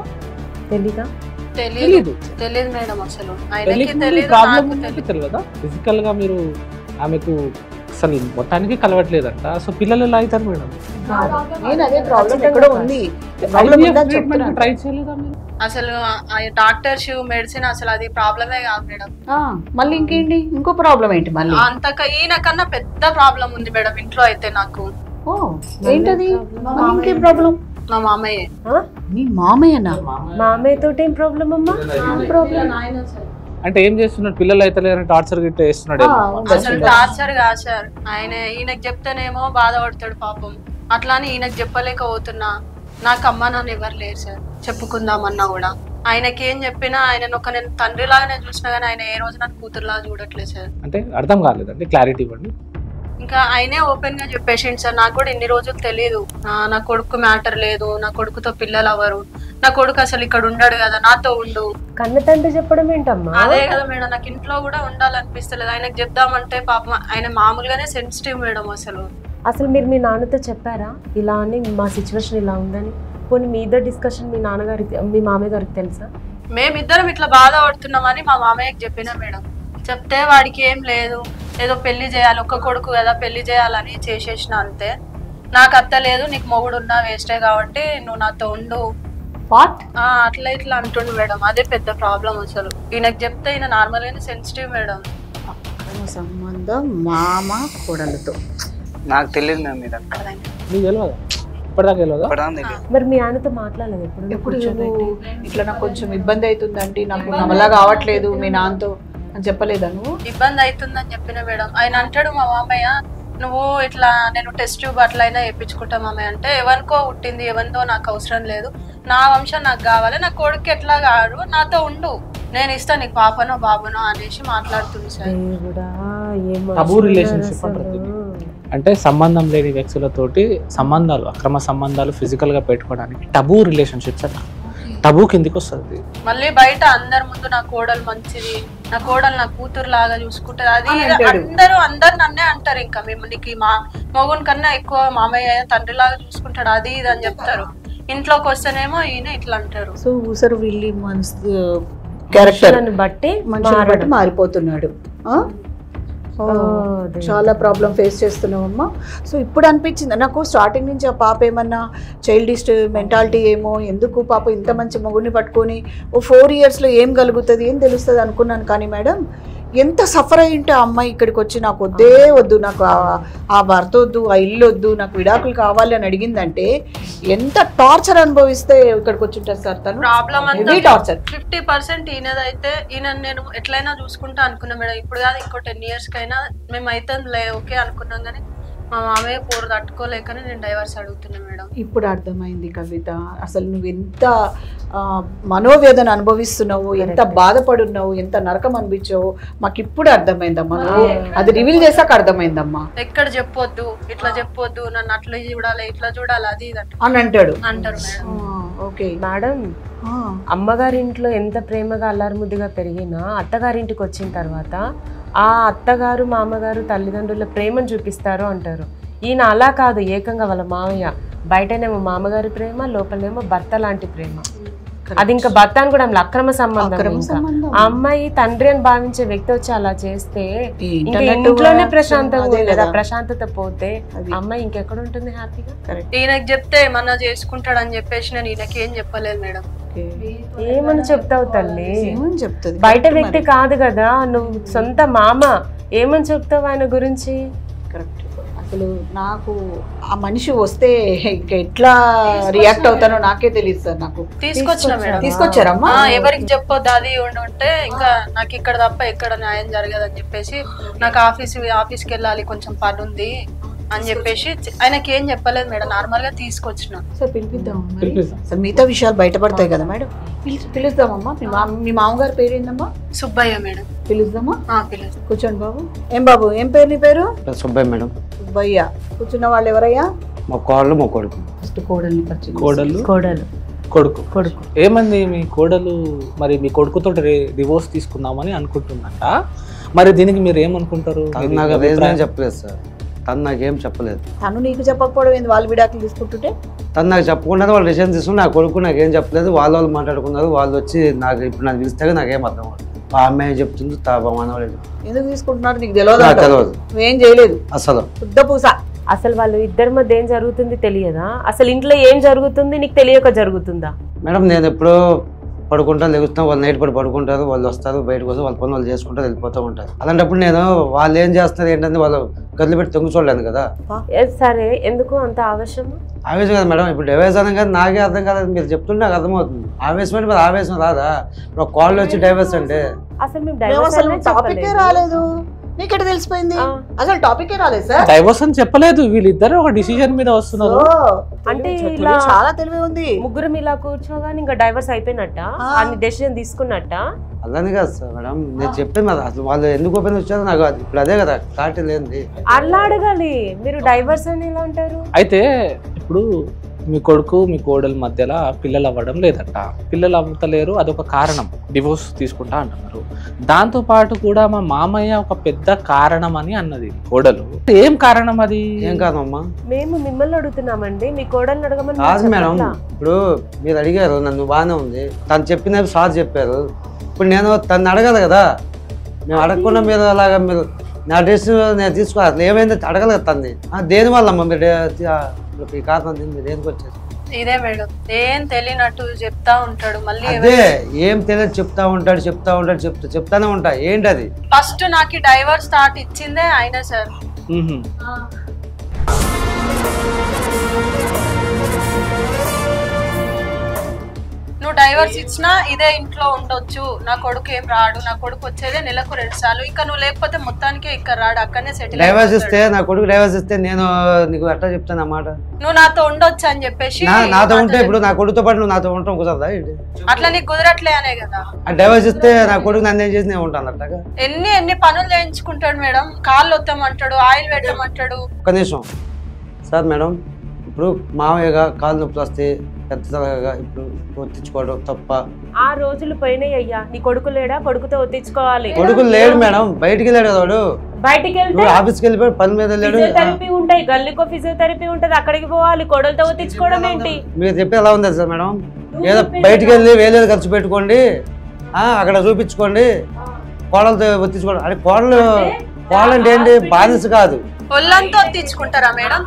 తెలియదు మేడం. అసలు ప్రాబ్లం ఉందంటే తెలియదా? ఫిజికల్ గా మీరు ఆమెకు అసలు మొత్తానికి కలవట్లేదంట. సో పిల్లలు ఎలా అవుతారు మేడం? నేను అదే ప్రాబ్లం ఎక్కడ ఉంది, ట్రై చేయలేదా మీరు? అసలు డాక్టర్స్ మెడిసిన్ అసలు అది ప్రాబ్లమే కాదు మేడం. మళ్ళీ ఇంకేంటి, ఇంకో ప్రాబ్లం ఏంటి? మళ్ళీ ఈయన కన్నా పెద్ద ప్రాబ్లం ఉంది మేడం ఇంట్లో అయితే నాకు. ఏంటది? ఇంకేం ప్రాబ్లం? మా మామయ్య. మీ మామయ్యనా? మామయ్యతో ఏం ప్రాబ్లం అమ్మా? అంటే ఏం చేస్తున్నాడు? పిల్లలు అయితే లేదని టార్చర్ గిట్ట చేస్తున్నాడు. అసలు టార్చర్ కాదు సార్, ఈయనకు చెప్తేనేమో బాధపడతాడు పాపం. అట్లానే ఈయనకు చెప్పలేకపోతున్నా. నాకు అమ్మ నాన్న ఎవరు లేరు సార్, చెప్పుకుందామన్నా కూడా. ఆయనకి ఏం చెప్పినా ఆయన ఒక నేను తండ్రిలాగానే చూసినా కానీ ఆయన ఏ రోజు నాకు కూతురులాగా చూడట్లేదు సార్. అంటే అర్థం కాలేదండి, క్లారిటీ ఇవ్వండి. ఇంకా ఆయనే ఓపెన్ గా చెప్పేసిండు సార్. నాకు కూడా ఇన్ని రోజులు తెలియదు, నా కొడుకు మ్యాటర్ లేదు, నా కొడుకుతో పిల్లలు అవ్వరు, నా కొడుకు అసలు ఇక్కడ ఉండడు కదా, నాతో ఉండు. కన్న తండ్రి చెప్పడం ఏంటమ్మా? అదే కదా మేడం, నాకు ఇంట్లో కూడా ఉండాలనిపిస్తలేదు. ఆయనకు చెప్దామంటే పాపం ఆయన మామూలుగానే సెన్సిటివ్ మేడం. అసలు మీరు మీ నాన్నతో చెప్పారా ఇలా అని, మా సిచ్యువేషన్ ఇలా ఉందని? పోనీ మీ ఇద్దరు డిస్కషన్ మీ నాన్నగారికి మీ మామయ్య గారికి తెలుసా? మేమిద్దరం ఇట్లా బాధపడుతున్నామని మా మామయ్యకి చెప్పినా మేడం. చెప్తే వాడికి ఏం లేదు, ఏదో పెళ్లి చేయాలి, ఒక్క కొడుకు కదా పెళ్లి చేయాలని చేసేసిన అంతే. నాకు అత్త లేదు, నీకు మొగుడు ఉన్నా వేస్టే కాబట్టి నువ్వు నాతో ఉండు అట్లా ఇట్లా అంటుండు మేడం. అదే పెద్ద ప్రాబ్లం అసలు. ఈయనకు చెప్తే ఈయన నార్మల్ గానే సెన్సిటివ్ మేడం. సంబంధం మామ కోడలతో నాకు తెలియదు మ్యామ్. మీరు మరి మీ ఆయనతో మాట్లాడలేదు ఎప్పుడు? ఇట్లా నాకు కొంచెం ఇబ్బంది అవుతుందండి, నాకు నమ్మలా కావట్లేదు మీ నాన్నతో అని చెప్పలేదా నువ్వు? ఇబ్బంది అవుతుందని చెప్పిన మేడం. ఆయన అంటాడు మా మామయ్య, నువ్వు ఇట్లా నేను టెస్ట్ ట్యూబ్ అట్లయినా వేయించుకుంటా మామయ్య అంటే, ఎవరికో పుట్టింది ఎవరితో నాకు అవసరం లేదు, నా వంశం నాకు కావాలి, నా కొడుకు ఎట్లా కాడు, నాతో ఉండు, నేను ఇస్తా నీకు పాపనో బాబునో అనేసి మాట్లాడుతుంది సార్. అంటే సంబంధం లేని వ్యక్తులతోటి సంబంధాలు, అక్రమ సంబంధాలు ఫిజికల్ గా పెట్టుకోవడానికి టబూ రిలేషన్షిప్స్ అట్లా టబూ కిందికి వస్తుంది. మళ్ళీ బయట అందరి ముందు నా కోడలు మంచిది, నా కోడలు నా కూతురు లాగా చూసుకుంటారు, అది అందరు నన్నే అంటారు. ఇంకా మేము నీకు మా మొగుని కన్నా ఎక్కువ మామయ్య తండ్రి లాగా చూసుకుంటాడు, అది ఇది అని చెప్తారు. ఇంట్లోకి వస్తేనేమో ఈయన ఇట్లా అంటారు. సో ఊసరు వీళ్ళి మనసు క్యారెక్టర్ బట్టి మనుషులను బట్టి మారిపోతున్నాడు. చాలా ప్రాబ్లం ఫేస్ చేస్తున్నావమ్మా. సో ఇప్పుడు అనిపించింది నాకు స్టార్టింగ్ నుంచి ఆ పాప ఏమన్నా చైల్డిస్ట్ మెంటాలిటీ ఏమో, ఎందుకు పాప ఇంత మంచి మొగుడిని పట్టుకొని 4 yearsలో ఏం కలుగుతుంది ఏం తెలుస్తుంది అనుకున్నాను. కానీ మేడం ఎంత సఫర్ అయ్యింటే ఆ అమ్మాయి ఇక్కడికి వచ్చి నాకు వద్దే వద్దు, నాకు ఆ భర్త వద్దు, ఆ ఇల్లు వద్దు, నాకు విడాకులు కావాలి అని అడిగిందంటే ఎంత టార్చర్ అనుభవిస్తే ఇక్కడికి వచ్చి ఉంటారు సార్. తను ప్రాబ్లం టార్చర్ 50% ఈయనదైతే. ఈయన నేను ఎట్లయినా చూసుకుంటా అనుకున్నా మేడం. ఇప్పుడు కాదు ఇంకో 10 years కైనా మేము అయితే ఓకే అనుకున్నాం. కానీ మా మామయ్య పోరు తట్టుకోలేకనే నేను డైవర్స్ అడుగుతున్నా మేడం. ఇప్పుడు అర్థమైంది కవిత, అసలు నువ్వు ఎంత మనోవేదన అనుభవిస్తున్నావు, ఎంత బాధపడున్నావు, ఎంత నరకం అనిపించావు మాకు ఇప్పుడు అర్థమైందమ్మా. అది రివీల్ చేశాక అర్థమైందమ్మా. ఎక్కడ చెప్పొద్దు, ఇట్లా చెప్పొద్దు, నన్ను అట్లా చూడాలి ఇట్లా చూడాలి అది అని అంటారు మేడం. ఓకే మేడం, అమ్మగారింట్లో ఎంత ప్రేమగా అల్లారుముద్దుగా పెరిగినా అత్తగారింటికి వచ్చిన తర్వాత ఆ అత్తగారు మామగారు తల్లిదండ్రుల ప్రేమను చూపిస్తారు అంటారు. ఈయన అలా కాదు, ఏకంగా వాళ్ళ మామయ్య బయటనేమో మామగారి ప్రేమ, లోపలనేమో భర్త లాంటి ప్రేమ. అది ఇంకా భర్త అని కూడా అక్రమ సంబంధం. ఆ అమ్మాయి తండ్రి అని భావించే వ్యక్తి వచ్చి అలా చేస్తే ఇంకా ఇంట్లోనే ప్రశాంతంగా లేదా ప్రశాంతత పోతే అమ్మాయి ఇంకెక్కడ ఉంటుంది హ్యాపీగా? ఈయనకి చెప్తే ఏమన్నా చేసుకుంటాడని చెప్పేసి నేను ఈయనకి ఏం చెప్పలేదు మేడం. ఏమని చెప్తావు తల్లి? బయట వ్యక్తి కాదు కదా, నువ్వు సొంత మామ, ఏమని చెప్తావు ఆయన గురించి? కరెక్ట్. అసలు నాకు ఆ మనిషి వస్తే ఎట్లా రియాక్ట్ అవుతానో నాకే తెలియదు సార్. నాకు తీసుకొచ్చారమ్మా. ఎవరికి చెప్పొద్దు అది ఉంటే ఇంకా నాకు ఇక్కడ తప్ప ఎక్కడ న్యాయం జరగదని చెప్పేసి, నాకు ఆఫీస్కి వెళ్ళాలి, కొంచెం పని ఉంది అని చెప్పేసి ఆయనకి ఏం చెప్పలేదు మేడం. నార్మల్ గా తీసుకొచ్చిన. సార్ పిలిపిద్దాం సార్, మిగతా విషయాలు బయటపడతాయి కదా మేడం. పిలుస్తామమ్మా. మీ మామగారి పేరు ఏందమ్మా? సుబ్బయ్య మేడం. పిలుద్దామా? పిలుస్తాం. కూర్చోండి బాబు. ఏం బాబు, ఏం పేరు నీ పేరు? సుబ్బయ్య మేడం. సుబ్బయ్య. కూర్చున్న వాళ్ళు ఎవరయ్యా? మా కోడలు మా కొడుకు. ఫస్ట్ కోడల్ని పరిచయం. కోడలు కొడుకు. ఏమంది మీ కోడలు మరి మీ కొడుకుతో డివోర్స్ తీసుకుందామని అనుకుంటుందంట. మరి దీనికి మీరు ఏమనుకుంటారు? నాకు రీజన్ చెప్పలేదు సార్, తను నాకేం చెప్పలేదు. తను నీకు చెప్పకపోవడం ఏంది? వాళ్ళు విడాకులు తీసుకుంటుంటే తను నాకు చెప్పకుండా వాళ్ళు డిసిషన్ తీసుకుని నా కొడుకు నాకేం చెప్పలేదు. వాళ్ళు మాట్లాడుకున్నారు. వాళ్ళు వచ్చి నాకు ఇప్పుడు నాకు పిలిస్తే నాకేం అర్థం అవ్వదు. ఆ అమ్మాయి చెప్తుంది మనవలేదు. ఎందుకు తీసుకుంటున్నారు నీకు తెలియదు. ఏం చేయలేదు అసలు. శుద్ధ పూస. అసలు వాళ్ళు ఇద్దరి మధ్య ఏం జరుగుతుంది తెలియదా? అసలు ఇంట్లో ఏం జరుగుతుంది నీకు తెలియక జరుగుతుందా? మేడం నేను ఎప్పుడో పడుకుంటాను, లెగుస్తాం, వాళ్ళు నైట్ పడుకుంటారు, వాళ్ళు వస్తారు బయటకు వస్తారు, వాళ్ళ పని వాళ్ళు చేసుకుంటారు, వెళ్ళిపోతూ ఉంటారు. అలాంటప్పుడు నేను వాళ్ళు ఏం చేస్తున్నారు ఏంటంటే వాళ్ళు గదిలో పెట్టి తొంగి చూడలేను కదా. సరే, ఎందుకు అంత ఆవేశం? ఆవేశం కదా మేడం, ఇప్పుడు డైవర్స్ అనం కదా నాకే అర్థం కాదు. మీరు చెప్తుంటే నాకు అర్థమవుతుంది. ఆవేశం అంటే మరి ఆవేశం రాదా? ఇప్పుడు కాల్ వచ్చి డైవర్స్ అంటే అసలు మేము టాపికే రాలేదు. నీకెట తెలిసిపోయింది? అసలు టాపికే రాలేదు సార్. డైవర్స్ అని చెప్పలేదు, వీళ్ళిద్దరు ఒక డిసిజన్ మీద వస్తున్నారు. అంటే ఇలా చాలా తెలివి ఉంది. ముగ్గురు ఇలా కూర్చోగానే ఇంకా డైవర్స్ అయిపోయినట్ట, అన్ని డెసిషన్ తీసుకున్నట్ట. అలానే కాదు సార్ మేడం, నేను చెప్పాను కదా అసలు వాళ్ళు ఎందుకు ఓపెన్ వచ్చారో నాకు ఇప్పుడు అదే కదా క్లారిటీ లేనిది. అలా అడగాలి, మీరు డైవర్స్ అని ఎలా అంటారు? అయితే ఇప్పుడు మీ కొడుకు మీ కోడల మధ్యలో పిల్లలు అవ్వడం లేదట, పిల్లలు అవ్వతలేరు, అదొక కారణం, డివోర్స్ తీసుకుంటా అంటున్నారు. దాంతో పాటు కూడా మా మామయ్య ఒక పెద్ద కారణం అని అన్నది కోడలు. ఏం కారణం అది? ఏం కాదమ్మా, మేము మిమ్మల్ని అడుగుతున్నామండి, మీ కోడల్ని అడగమని కాదు మేడం. ఇప్పుడు మీరు అడిగారు నన్ను, బాగానే ఉంది, తను చెప్పినవి సార్ చెప్పారు. ఇప్పుడు నేను తను అడగాలి కదా, మేము అడగకుండా మీరు అలాగా మీరు నా డ్రెస్ నేను తీసుకోవాలి, అసలు ఏమైంది అడగాలి కదా తన్ని. దేనివల్ల అమ్మా మీరు ఈ కారణం మీరు దేనికి వచ్చారు? ఇదే మేడం, ఏం తెలియనట్టు చెప్తా ఉంటాడు. మళ్ళీ అదే ఏం తెలియదు చెప్తా ఉంటాడు చెప్తానే ఉంటా. ఏంటి అది? ఫస్ట్ నాకు డైవర్స్ స్టార్ట్ ఇచ్చిందే ఆయన సార్. నువ్వు డైవర్స్ ఇచ్చినా ఇదే ఇంట్లో ఉండొచ్చు, నా కొడుకు ఏం రాడు, నా కొడుకు వచ్చేదే నెలకు 2 సార్లు, ఇంకా నువ్వు లేకపోతే మొత్తానికే ఇక్కడ రాడు, అక్కడనే సెటిల్. డైవర్స్ ఇస్తే నా కొడుకు డైవర్స్ ఇస్తే నేను నీకు ఎట్లా చెప్తాను అన్నమాట? నువ్వు నాతో ఉండొచ్చు అని చెప్పేసి. నాతో ఉంటే ఇప్పుడు నా కొడుకుతో పాటు నువ్వు నాతో ఉంటాం కుదరదా? అట్లా నీకు కుదరట్లే అనే కదా. డైవర్స్ ఇస్తే నా కొడుకు నన్ను ఏం చేసి నేను ఉంటాను అట్లాగా. ఎన్ని పనులు చేయించుకుంటాడు మేడం, కాళ్ళు వస్తామంటాడు, ఆయిల్ పెట్టమంటాడు. ఒక్క నిమిషం సార్ మేడం, ఇప్పుడు మామయ్యగా కాళ్ళు నొప్పులు వస్తే పెద్దగా ఇప్పుడు ఒత్తించుకోవడం తప్ప? ఆ రోజులు పోయినాయి అయ్యా. నీ కొడుకు లేడా? కొడుకుతో ఒత్తించుకోవాలి. కొడుకు లేడు మేడం, బయటికి వెళ్ళాడు కదా వాడు. బయటికి వెళ్తే ఆఫీస్కి వెళ్ళిపోయి పని మీద వెళ్ళాడు. ఫిజియోథెరపీ ఉంటాయి, గల్లీకో ఫిజియోథెరపీ ఉంటది, అక్కడికి పోవాలి. కొడలతో ఒత్తించుకోవడం ఏంటి? మీరు చెప్పి ఎలా ఉంది సార్ మేడం? ఏదో బయటికి వెళ్ళి వేలేది ఖర్చు పెట్టుకోండి, అక్కడ చూపించుకోండి, కోడలతో ఒత్తించుకోండి. అంటే కోడలు అంటే ఏంటి? బానిస కాదు. ఒళ్ళంతా ఒత్తించుకుంటారా మేడం?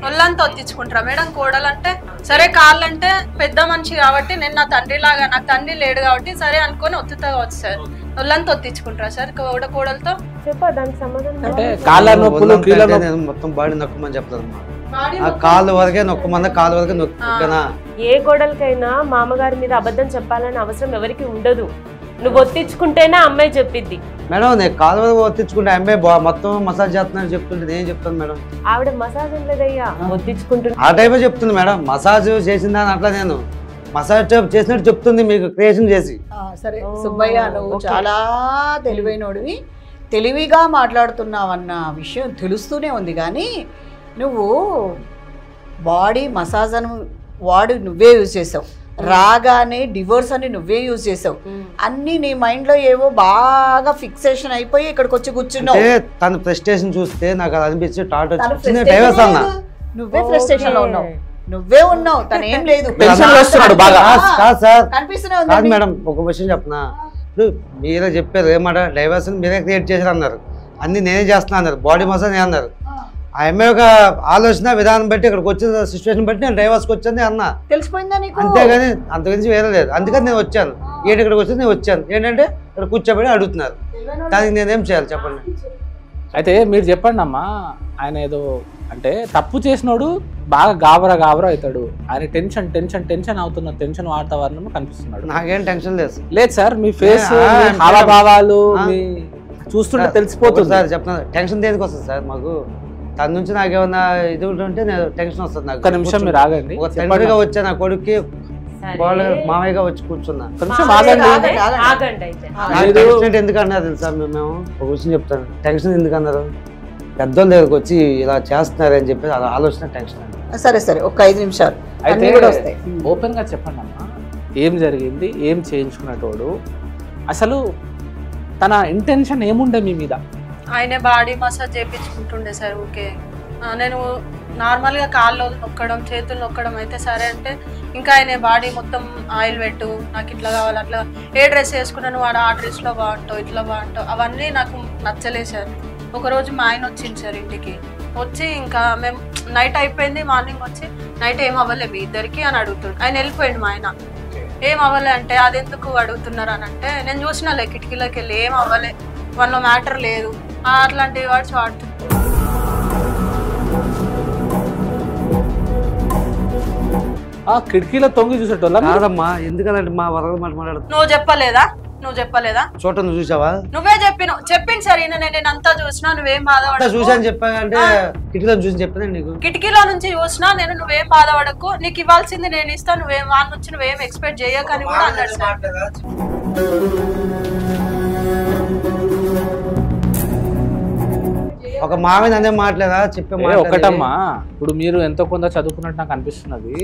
ఒళ్ళంతా ఒత్తించుకుంటారా మేడం కోడలంటే? సరే కాళ్ళంటే పెద్ద మనిషి కాబట్టి, నేను నా తండ్రి లాగా, నాకు తండ్రి లేడు కాబట్టి సరే అనుకొని ఒత్తుతా కావచ్చు సార్. ఒళ్ళంతా ఒత్తించుకుంటారా సార్ కోడలతో? చెప్పా దానికి సమాధానం. అంటే కాళ్ళ నొప్పులు మొత్తం బాడీ నొక్కమని చెప్తారమ్మా. ఆ కాళ్ళు వరకే నొక్కమన్నా, కాళ్ళు వరకే నొక్కనా? ఏ కోడలకైనా మామగారి మీద అబద్ధం చెప్పాలని అవసరం ఎవరికి ఉండదు. నువ్వు ఒత్తించుకుంటేనే అమ్మాయి చెప్పిద్ది. మేడం నేను కాలు వరకు ఒత్తించుకుంటే అమ్మాయి మొత్తం మసాజ్ చేస్తున్నాను చెప్తుంటే నేను చెప్తాను మేడం. ఆవిడ మసాజ్ లేదయ్యా, ఒత్తించుకుంటుంది. ఆ టైపే చెప్తుంది మేడం, మసాజ్ చేసిందని అట్లా నేను మసాజ్ చేసినట్టు చెప్తుంది మీకు క్రియేషన్ చేసి. సరే సుబ్బయ్య, నువ్వు చాలా తెలివైనోడివి, తెలివిగా మాట్లాడుతున్నావన్న విషయం తెలుస్తూనే ఉంది. కానీ నువ్వు బాడీ మసాజ్ అని వాడు నువ్వే యూజ్ చేసావు, రాగానే డివోర్స్ అని నువ్వే యూజ్ చేసావు. అన్ని నీ మైండ్ లో ఏవో బాగా ఫిక్సేషన్ అయిపోయి ఇక్కడికి వచ్చి కూర్చున్నావు. తన ఫ్రస్ట్రేషన్ చూస్తే నాకు అది అనిపించి డైవర్స్ అన్నా. నువ్వే ఫ్రస్ట్రేషన్ లో ఉన్నావు, నువ్వే ఉన్నావు, తను ఏం లేదు. కాదు మేడం, ఒక విషయం చెప్పనా, ఇప్పుడు మీరే చెప్పారు ఏమాట డైవర్స్ మీరే క్రియేట్ చేశారు అన్నారు, అన్ని నేనే చేస్తున్నా అన్నారు, బాడీ మసాజ్ అన్నారు. ఆ అమ్మాయి యొక్క ఆలోచన విధానం బట్టి ఇక్కడికి వచ్చిన సిచ్యువేషన్ బట్టి నేను డైవర్స్కి వచ్చాను అన్నా, తెలిసిపోయిందా నీకు? అంతేగాని అంతకుమించి వేరే లేదు. అందుకని నేను వచ్చాను, ఏంటి ఇక్కడికి వచ్చి నేను వచ్చాను ఏంటంటే ఇక్కడ కూర్చోబెట్టి అడుగుతున్నారు, దానికి నేనేం చేయాలి చెప్పండి? అయితే మీరు చెప్పండి అమ్మా, ఆయన ఏదో అంటే తప్పు చేసినోడు బాగా గాబరా అవుతాడు, ఆయన టెన్షన్ అవుతున్న టెన్షన్ వాతావరణం కనిపిస్తున్నాడు. నాకేం టెన్షన్ లేదు సార్, మీ ఫేస్ హావభావాలు చూస్తుంటే తెలిసిపోతుంది సార్. చెప్తున్నా టెన్షన్ దేనికి వస్తుంది సార్ మాకు? తన నుంచి నాకేమన్నా ఇది ఉంటే నేను టెన్షన్ వస్తుంది నాకు. ఒక నిమిషం మీరు ఆగండి. ఒక తండ్రిగా వచ్చా నా కొడుక్కి మామయ్యగా వచ్చి కూర్చున్నా. ఎందుకు అన్నారు తెలుసా? మేము ఒక విషయం చెప్తాను, టెన్షన్ ఎందుకు అన్నారు? పెద్దోళ్ళ దగ్గరకు వచ్చి ఇలా చేస్తున్నారు అని చెప్పి అలా ఆలోచన టెన్షన్. సరే ఒక 5 నిమిషాలు అయితే ఓపెన్ గా చెప్పండి అమ్మా, ఏం జరిగింది, ఏం చేయించుకున్నటోడు, అసలు తన ఇంటెన్షన్ ఏముండే మీ మీద? ఆయన బాడీ మసాజ్ చేయించుకుంటుండే సార్. ఓకే, నేను నార్మల్గా కాళ్ళు నొక్కడం, చేతులు నొక్కడం అయితే సరే అంటే, ఇంకా ఆయన బాడీ మొత్తం ఆయిల్ పెట్టు, నాకు ఇట్లా కావాలి, అట్లా ఏ డ్రెస్ వేసుకున్నాను వాడు ఆ డ్రెస్లో బాగుంటావు, ఇట్లా బాగుంటావు, అవన్నీ నాకు నచ్చలేదు సార్. ఒకరోజు మా ఆయన వచ్చింది సార్ ఇంటికి, వచ్చి ఇంకా మేము నైట్ అయిపోయింది, మార్నింగ్ వచ్చి నైట్ ఏం అవ్వలే మీ ఇద్దరికి అని అడుగుతుండు. ఆయన వెళ్ళిపోయింది మా ఆయన. ఏం అవ్వలే అంటే అది ఎందుకు అడుగుతున్నారు అని అంటే, నేను చూసినాలే కిటికీలోకి వెళ్ళి, ఏం అవ్వలే, వాళ్ళ మ్యాటర్ లేదు, అట్లాంటి వర్డ్స్ వాడుతుంది. కిటికీలో తొంగి చూసేటోళ్ళ కాదమ్మా, ఎందుకంటే మా వరద మాట మాట్లాడుతుంది. నువ్వు చెప్పలేదా? నువ్వు చెప్పలేదా? చూడటం నువ్వు చూసావా? నువ్వే చెప్పింది సార్. నేను అంతా చూసినా, నువ్వేం బాధపడకు. చూసాను చెప్పానంటే కిటికీలో చూసి చెప్పాను నీకు. కిటికీలో నుంచి చూసినా నేను, నువ్వేం బాధపడకు, నీకు ఇవ్వాల్సింది నేను ఇస్తాను, నువ్వేం వాళ్ళ నుంచి నువ్వేం ఎక్స్పెక్ట్ చేయకని కూడా అన్నాడు సార్. ఒక మామయ్య అనే మాట్లాడా చెప్పే ఒకటమ్మా. ఇప్పుడు మీరు ఎంతో కొంత చదువుకున్నట్టు నాకు అనిపిస్తున్నది.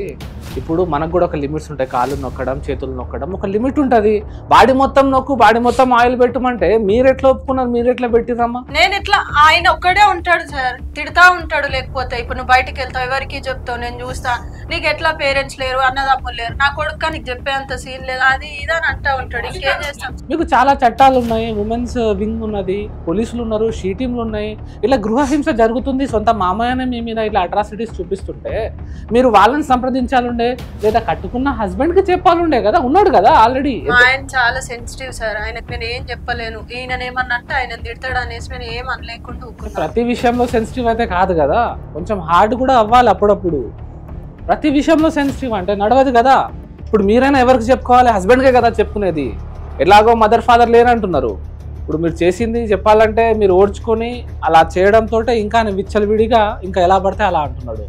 ఇప్పుడు మనకు కూడా ఒక లిమిట్స్ ఉంటాయి. కాళ్ళు నొక్కడం, చేతులు నొక్కడం ఒక లిమిట్ ఉంటుంది. బాడీ మొత్తం నొక్కు, బాడీ మొత్తం ఆయిల్ పెట్టమంటే మీరు ఎట్లా ఒప్పుకున్నారు? మీరు ఎట్లా పెట్టిరమ్మా? నేను ఎట్లా, ఆయన ఒక్కడే ఉంటాడు సార్, తిడతా ఉంటాడు. లేకపోతే ఇప్పుడు నువ్వు బయటకు వెళ్తావు, ఎవరికి చెప్తావు, నేను చూస్తా, నీకు ఎట్లా పేరెంట్స్ లేరు, అన్నదమ్ములు లేరు, నా కొడుకు నీకు చెప్పేంత సీన్ లేదు, అది ఇదని అంటా ఉంటాడు. ఇంకేం చేస్తాం? మీకు చాలా చట్టాలు ఉన్నాయి, ఉమెన్స్ వింగ్ ఉన్నది, పోలీసులు ఉన్నారు, షీ టీంలు ఉన్నాయి. ఇలా గృహహింస జరుగుతుంది, సొంత మామయ్యనే మీ మీద ఇలా అట్రాసిటీస్ చూపిస్తుంటే మీరు వాళ్ళని సంప్రదించాలుండే, లేదా కట్టుకున్న హస్బెండ్ కి చెప్పాలుండే కదా. ఉన్నాడు కదా ఆల్రెడీ. ఆయన చాలా సెన్సిటివ్ సార్, ఆయనకు నేను ఏం చెప్పలేను. ఈయన ఏమన్నా అంటే ఆయన తిడతాడు అనేసి నేను ఏం అనలేకుండా ఊరుకున్నా. ప్రతి విషయంలో సెన్సిటివ్ అయితే కాదు కదా, కొంచెం హార్డ్ కూడా అవ్వాలి అప్పుడప్పుడు. ప్రతి విషయంలో సెన్సిటివ్ అంటే నడవదు కదా. ఇప్పుడు మీరైనా ఎవరికి చెప్పుకోవాలి? హస్బెండ్కే కదా చెప్పుకునేది. ఎలాగో మదర్ ఫాదర్ లేరంటున్నారు. ఇప్పుడు మీరు చేసింది చెప్పాలంటే మీరు ఓడ్చుకొని అలా చేయడంతో ఇంకా విచ్చలవిడిగా ఇంకా ఎలా పడితే అలా అంటున్నాడు.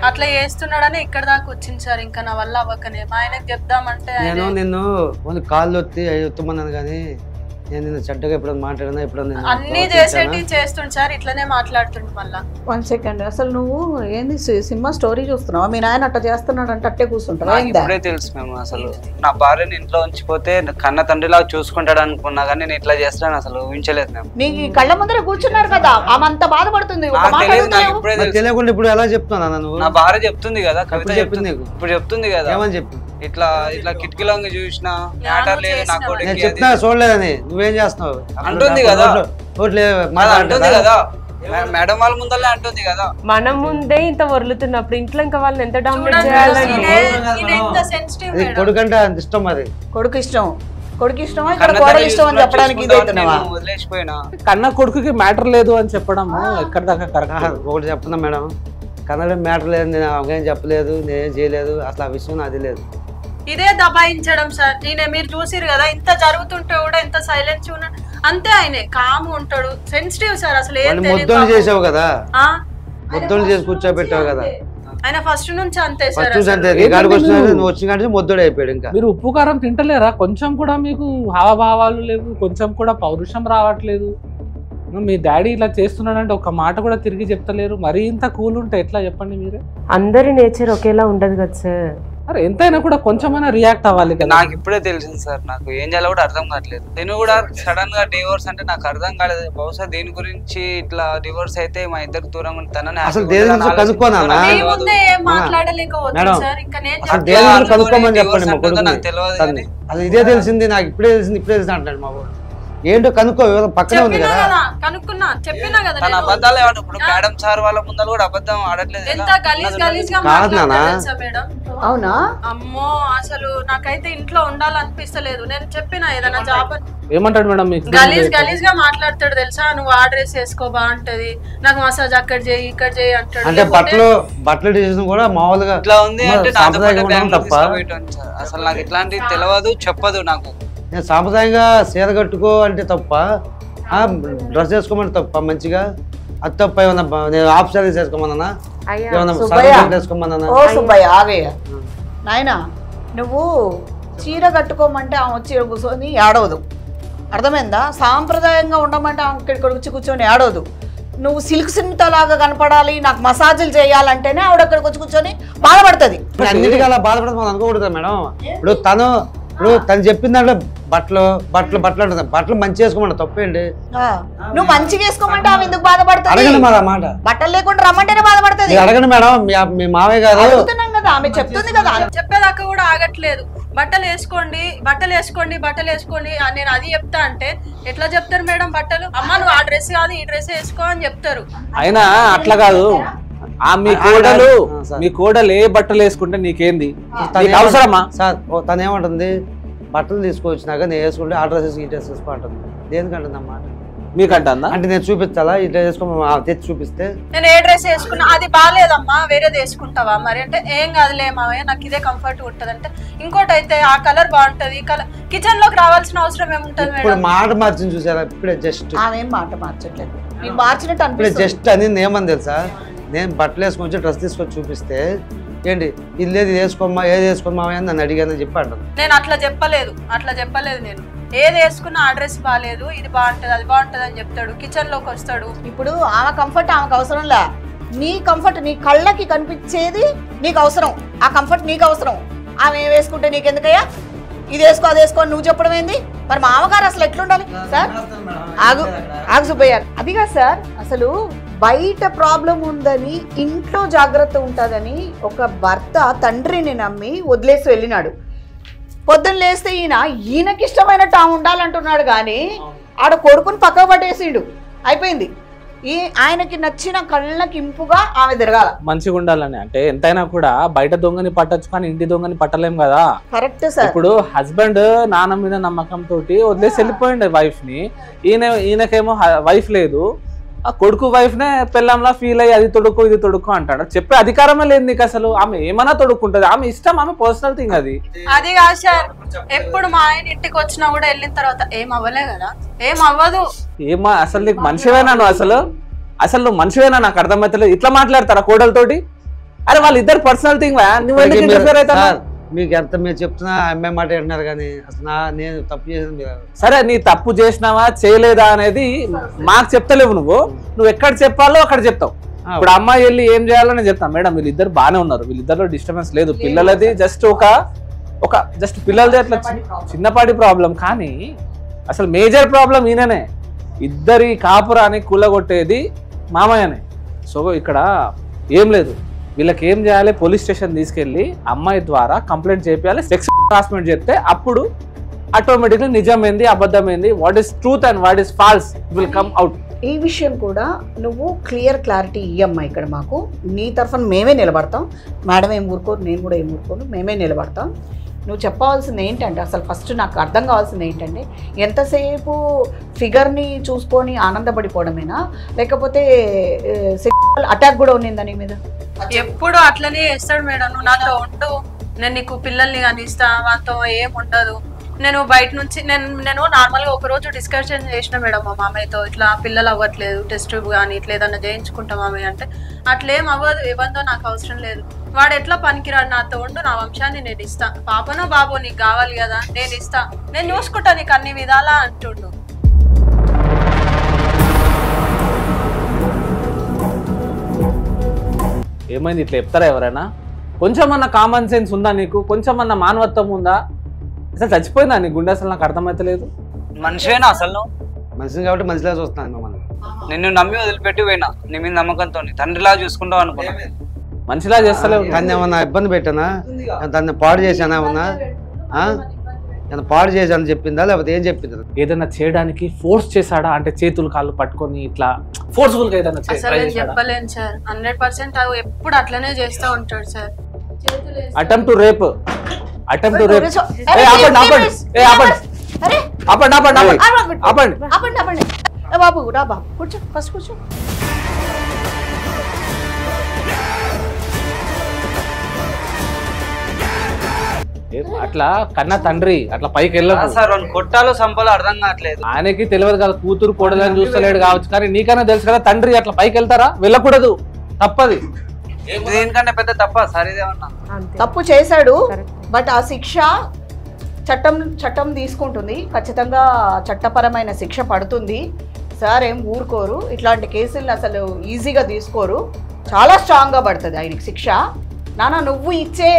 అట్లా చేస్తున్నాడని ఇక్కడ దాకా వచ్చింది సార్. ఇంకా నా వల్ల అవ్వకనే మా ఆయనకు చెప్దామంటే నేను నిన్ను కాళ్ళు ఒత్తి ఎత్తుమన్నాను కానీ నేను నిన్ను చెడ్డగా ఎప్పుడైనా మాట్లాడినా ఎప్పుడైనా అన్ని చేసేటి చేస్తుండు సార్, ఇట్లనే మాట్లాడుతుండు. మళ్ళా 1 సెకండ్, అసలు నువ్వు ఏంది సినిమా స్టోరీ చూస్తున్నావా? మీ నాయన అట్లా చేస్తున్నాడు అంటే అట్టే కూర్చుంటావా? ఇప్పుడే తెలుసు మేము. అసలు నా భార్యని ఇంట్లో ఉంచిపోతే కన్న తండ్రిలా చూసుకుంటాడు అనుకున్నా కానీ నేను ఇట్లా చేస్తాను అసలు ఊహించలేదు మేము. నీకు కళ్ళ ముందర కూర్చున్నారు కదా, ఆమె అంత బాధపడుతుంది. తెలియకుండా ఇప్పుడు ఎలా చెప్తున్నా? నువ్వు నా భార్య చెప్తుంది కదా, కవిత చెప్తుంది, ఇప్పుడు చెప్తుంది కదా. ఏమని చెప్పి ఇట్లా ఇట్లా కిటికీలో చూసినా మ్యాటర్ లేదు నాకు. నేను చెప్తా చూడలేదని నువ్వేం చేస్తున్నావు అంటుంది కదా, అంటుంది కదా మేడం వాళ్ళ ముందరే అంటుంది కదా. మనం ముందే ఇంత వరులుతున్నప్పుడు ఇంట్లో ఇంకా వాళ్ళని ఎంత డామినేట్ చేయాలండి? కొడుకు అంటే అంత ఇష్టం. మరి కొడుకు ఇష్టమా ఇక్కడ కోడలు ఇష్టం అని చెప్పడానికి వదిలేసిపోయినా. కన్న కొడుకుకి మ్యాటర్ లేదు అని చెప్పడం ఎక్కడ దాకా కరెక్ట్? ఒకటి చెప్తున్నా మేడం, కన్నడ మ్యాటర్ లేదు, నేను అవగాహన చెప్పలేదు, నేనేం చేయలేదు, అసలు ఆ విషయం అది లేదు. ఇదే దబాయించడం సార్. మీరు చూసిరు కదా, ఇంత జరుగుతుంటే కూడా ఇంత సైలెన్స్ ఉన్నాడు. అంతే, ఆయనే కామ్ ఉంటాడు, సెన్సిటివ్ సార్. అసలు ఏం ముద్దలు చేసావు కదా, ముద్దలు చేసి కూర్చోబెట్టావు కదా. ఆయన ఫస్ట్ నుంచి అంతే సార్. వచ్చిన ముద్దడు అయిపోయాడు. ఇంకా మీరు ఉప్పు కారం తింటలేరా? కొంచెం కూడా మీకు హావభావాలు లేవు, కొంచెం కూడా పౌరుషం రావట్లేదు. మీ డాడీ ఇలా చేస్తున్నాడంటే ఒక మాట కూడా తిరిగి చెప్తలేరు. మరీ ఇంత కూల్ ఉంటే ఎట్లా చెప్పండి మీరే? అందరి నేచర్ ఒకేలా ఉండదు కదా సార్. అరే ఎంతైనా కూడా కొంచెమైనా రియాక్ట్ అవ్వాలి కదా. నాకు ఇప్పుడే తెలిసింది సార్, నాకు ఏం చేయాలో కూడా అర్థం కావట్లేదు. నేను కూడా సడన్ గా డివోర్స్ అంటే నాకు అర్థం కాలేదు. బహుశా దేని గురించి ఇట్లా డివోర్స్ అయితే మా ఇద్దరికి దూరంగా తనని అసలు కనుక్కోమని చెప్పండి. అది ఇదే తెలిసింది నాకు, ఇప్పుడే తెలిసింది అంటాడు మా వాడు. ఏంటో కనుక్కో, పక్కనే ఉంది కదా. కనుక్కున్నా, చెప్పినా కదా. తన అబద్ధాలు ఇప్పుడు మేడం సార్ వాళ్ళ ముందర కూడా అబద్ధం ఆడట్లేదు. అవునా? అమ్మో, అసలు నాకైతే ఇంట్లో ఉండాలనిపిస్తలేదు. నేను చెప్పినా ఏదైనా జాబ్ ఏమంటాడు మేడం? గలీజ్ గా మాట్లాడతాడు తెలుసా. నువ్వు ఆ డ్రెస్ వేసుకో బాగుంటది, నాకు మసాజ్ అక్కడ చేయి ఇక్కడ చేయి అంటాడు. అంటే బట్టలు డిసిజన్ కూడా మామూలుగా ఇట్లా ఉంది అంటే తప్ప అసలు నాకు ఇట్లాంటి తెలియదు, చెప్పదు నాకు. నేను సాంప్రదాయంగా చీర కట్టుకో అంటే తప్ప, డ్రెస్ వేసుకోమంటే తప్ప మంచిగా, అది తప్ప ఏమన్నా నేను ఆఫ్ సారీస్ వేసుకోమన్నా, నాయనా నువ్వు చీర కట్టుకోమంటే ఆమె వచ్చి కూర్చొని ఏడవదు, అర్థమైందా? సాంప్రదాయంగా ఉండమంటే ఆమె ఇక్కడికి వచ్చి కూర్చొని ఏడవదు. నువ్వు సిల్క్ సినిమా లాగా కనపడాలి, నాకు మసాజులు చేయాలంటేనే ఆవిడ అక్కడికి వచ్చి కూర్చొని బాధపడుతుంది. అన్నిటికీ అలా బాధపడుతుంది మనం అనుకోకూడదు మేడం. ఇప్పుడు తను చెప్పిన దాంట్లో బట్టలు అంటుంది, బట్టలు మంచి వేసుకోమంట తప్పేంటి? నువ్వు మంచిగా వేసుకోమంటే ఆమె ఎందుకు బాధపడుతుంది? అడగండి మరి ఆ మాట. బట్టలు లేకుండా రమ్మంటేనే బాధపడుతుంది. అడగండి మేడం, మీ మావయ్య గారు అడుగుతున్నాం కదా, ఆమె చెప్తుంది కదా. చెప్పేదాకా కూడా ఆగట్లేదు. బట్టలు వేసుకోండి నేను అది చెప్తా అంటే ఎట్లా చెప్తారు మేడం? బట్టలు అమ్మ నువ్వు ఆ డ్రెస్ కాదు ఈ డ్రెస్ వేసుకో అని చెప్తారు. అయినా అట్లా కాదు, మీ కోడలు ఏ బట్టలు వేసుకుంటే నీకేంది అవసరమా? సార్ తను ఏమంటుంది, బట్టలు తీసుకొచ్చినాక నేను వేసుకుంటే ఆ డ్రెస్ ఈ డ్రెస్ వేసుకో అంటుంది. దేనికంటుంది అన్నమాట? మీకంటా అంటే నేను చూపించాలా ఇట్లా చేసుకోమా తెచ్చి చూపిస్తే నేను ఏ డ్రెస్ వేసుకున్నా అది బాగాలేదమ్మా వేరేది వేసుకుంటావా మరి అంటే ఏం కాదులే మావయ్య నాకు ఇదే కంఫర్ట్ ఉంటుంది అంటే ఇంకోటి అయితే ఆ కలర్ బాగుంటది కిచెన్ లోకి రావాల్సిన అవసరం ఏముంటది ఇప్పుడు మేడం మాట మార్చింది చూసారా ఇప్పుడే జస్ట్ ఆమె ఏం మాట మార్చట్లేదు మీకు మార్చినట్టు ఇప్పుడే అనిపిస్తుంది జస్ట్ అని ఏమని తెలుసా నేను బట్టలు వేసుకొని డ్రెస్ తీసుకొని చూపిస్తే ఏంటి ఇది లేదు ఇది వేసుకోమ్మా ఏది వేసుకోమ్మా అని నన్ను అడిగానని చెప్పి అంటాను. నేను అట్లా చెప్పలేదు నేను ఏది వేసుకున్నా ఆ డ్రెస్ బాగాలేదు ఇది బాగుంటది అది బాగుంటది అని చెప్తాడు కిచెన్ లోకి వస్తాడు. ఇప్పుడు ఆమె కంఫర్ట్ ఆమెకు అవసరంలా నీ కంఫర్ట్ నీ కళ్ళకి కనిపించేది నీకు అవసరం ఆ కంఫర్ట్ నీకు అవసరం ఆమె ఏం వేసుకుంటే నీకు ఎందుకయ్యా ఇది వేసుకో అది వేసుకో అని నువ్వు చెప్పడం ఏంది మరి మామగారు అసలు ఎట్లుండాలి సార్ ఆగు సుబ్బయ్య అదిగా సార్ అసలు బయట ప్రాబ్లం ఉందని ఇంట్లో జాగ్రత్త ఉంటుందని ఒక భర్త తండ్రిని నమ్మి వదిలేసి వెళ్ళినాడు పొద్దున్న లేస్తే ఈయనకి ఇష్టమైనట్టు ఆమె ఉండాలంటున్నాడు కానీ ఆడ కొడుకుని పక్కకు పట్టేసిండు అయిపోయింది ఆయనకి నచ్చిన కళ్ళకి ఇంపుగా ఆమె తిరగాల మంచిగా ఉండాలని అంటే ఎంతైనా కూడా బయట దొంగని పట్టొచ్చు కానీ ఇంటి దొంగని పట్టలేం కదా కరెక్ట్ సార్ ఇప్పుడు హస్బెండ్ నాన్న మీద నమ్మకం తోటి వదిలేసి వెళ్ళిపోయింది వైఫ్ ని ఈయనకేమో వైఫ్ లేదు ఆ కొడుకు వైఫ్ నే పెళ్ళంలా ఫీల్ అయ్యి అది తొడుకు ఇది తొడుకు అంటాడు చెప్పే అధికారమే లేదు నీకు అసలు ఆమె ఏమన్నా తొడుక్కుంటది ఆమె ఇష్టం ఆమె పర్సనల్ థింగ్ అది కాదు సార్ ఎప్పుడు మా ఆయన ఇంటికి వచ్చినా కూడా వెళ్ళిన తర్వాత ఏం అవ్వలే కదా ఏం అవ్వదు ఏమా అసలు నీకు మనిషివేనా నువ్వు అసలు నువ్వు మనిషివేనా నాకు అర్థమవుతలేదు ఇట్లా మాట్లాడతారా కోడలతోటి అరే వాళ్ళ ఇద్దరు పర్సనల్ థింగ్ నువ్వు ఎందుకు ఇంటర్ఫియర్ అవుతావు మీకు ఎంత మీరు చెప్తున్నా అమ్మాయి మాట అంటున్నారు కానీ అసలు నేను తప్పు చేసింది సరే నీ తప్పు చేసినావా చేయలేదా అనేది మాకు చెప్తలేవు నువ్వు ఎక్కడ చెప్పాలో అక్కడ చెప్తావు ఇప్పుడు అమ్మాయి వెళ్ళి ఏం చేయాలో నేను చెప్తాను మేడం వీళ్ళిద్దరు బాగానే ఉన్నారు వీళ్ళిద్దరిలో డిస్టర్బెన్స్ లేదు పిల్లలది జస్ట్ జస్ట్ పిల్లలది అట్లా చిన్నపాటి ప్రాబ్లం కానీ అసలు మేజర్ ప్రాబ్లం ఈయననే ఇద్దరి కాపురాన్ని కూలగొట్టేది మామయ్యనే సో ఇక్కడ ఏం లేదు వీళ్ళకి ఏం చేయాలి పోలీస్ స్టేషన్ తీసుకెళ్ళి అమ్మాయి ద్వారా కంప్లైంట్ చేయాలి సెక్స్ హరాస్మెంట్ చెప్తే అప్పుడు ఆటోమేటిక్లీ నిజమైంది అబద్ధమైంది what is truth and what is false will come out ఈ విషయం కూడా నువ్వు క్లారిటీ ఇయ్యమ్మా ఇక్కడ మాకు నీ తరఫున మేమే నిలబడతాం మేడం ఏం ఊరుకోరు నేను కూడా ఏం ఊరుకోను మేమే నిలబడతాం నువ్వు చెప్పాల్సింది ఏంటంటే అసలు ఫస్ట్ నాకు అర్థం కావాల్సింది ఏంటంటే ఎంతసేపు ఫిగర్ని చూసుకొని ఆనందపడిపోవడమేనా లేకపోతే సెక్షువల్ అటాక్ కూడా ఉన్నిందా నీ మీద ఎప్పుడు అట్లనే చేస్తాడు మేడం నువ్వు నాతో ఉండు నేను నీకు పిల్లల్ని కానీ ఇస్తా వాళ్ళతో ఏం ఉండదు నేను బయట నుంచి నేను నార్మల్గా ఒక రోజు డిస్కషన్ చేసిన మేడం మా మామయ్యతో ఇట్లా పిల్లలు అవ్వట్లేదు టెస్ట్ కానీ ఇట్లా ఏదన్నా చేయించుకుంటాం మామయ్య అంటే అట్లేం అవ్వదు ఎవరితో నాకు అవసరం లేదు వాడు ఎట్లా పనికిరాడు నాతో ఉండు నా వంశాన్ని నేను ఇస్తా పాపనో బాబో నీకు కావాలి కదా నేను ఇస్తా నేను చూసుకుంటా నీకు అన్ని విధాలా అంటుండు ఏమైంది ఇట్లా చెప్తారా ఎవరైనా కొంచెం అన్న కామన్ సెన్స్ ఉందా నీకు కొంచెం అన్న మానవత్వం ఉందా అసలు చచ్చిపోయిందా నీ గుండె అసలు నాకు అర్థమైతలేదు మనిషివేనా అసలు మనిషిని కాబట్టి మనిషిలా చూస్తున్నాను మిమ్మల్ని నిన్ను నమ్మి వదిలిపెట్టి పోయినా నీ మీద నమ్మకంతో తండ్రిలా చూసుకుంటావు అనుకున్నా మనిషిలా చేస్తలేవు దాన్ని ఏమన్నా ఇబ్బంది పెట్టానా దాన్ని పాడు చేశానా ఏమన్నా నేను పాడు చేశాను చెప్పిందా లేకపోతే ఏం చెప్పిందా ఏదైనా చేయడానికి ఫోర్స్ చేశాడా అంటే చేతులు కాళ్ళు పట్టుకొని ఇట్లా ఫోర్స్ఫుల్ గా ఏదైనా అసలు నేను చెప్పలేను సార్ 100% ఎప్పుడు అట్లనే చేస్తూ ఉంటాడు సార్ అటెంప్ట్ టు రేప్ ఆపండి బాబు రా బాబు కూర్చో ఫస్ట్ కూర్చో అట్లా కన్నా తండ్రి అట్లా పైకి వెళ్ళదు సార్ కొట్టాలో సంపాలో అర్థం కావట్లేదు ఆయనకి తెలియదు కదా కూతురు కోడలని చూస్తలేడు కావచ్చు కానీ నీకన్నా తెలుసు కదా తండ్రి అట్లా పైకి వెళ్తారా వెళ్ళకూడదు తప్పది దీనికంటే పెద్ద తప్ప సార్ ఇదేమన్నా తప్పు చేశాడు బట్ ఆ శిక్ష చట్టం తీసుకుంటుంది ఖచ్చితంగా చట్టపరమైన శిక్ష పడుతుంది సార్ ఏం ఊరుకోరు ఇట్లాంటి కేసులను అసలు ఈజీగా తీసుకోరు చాలా స్ట్రాంగ్గా పడుతుంది ఆయనకి శిక్ష నాన్న నువ్వు ఇచ్చే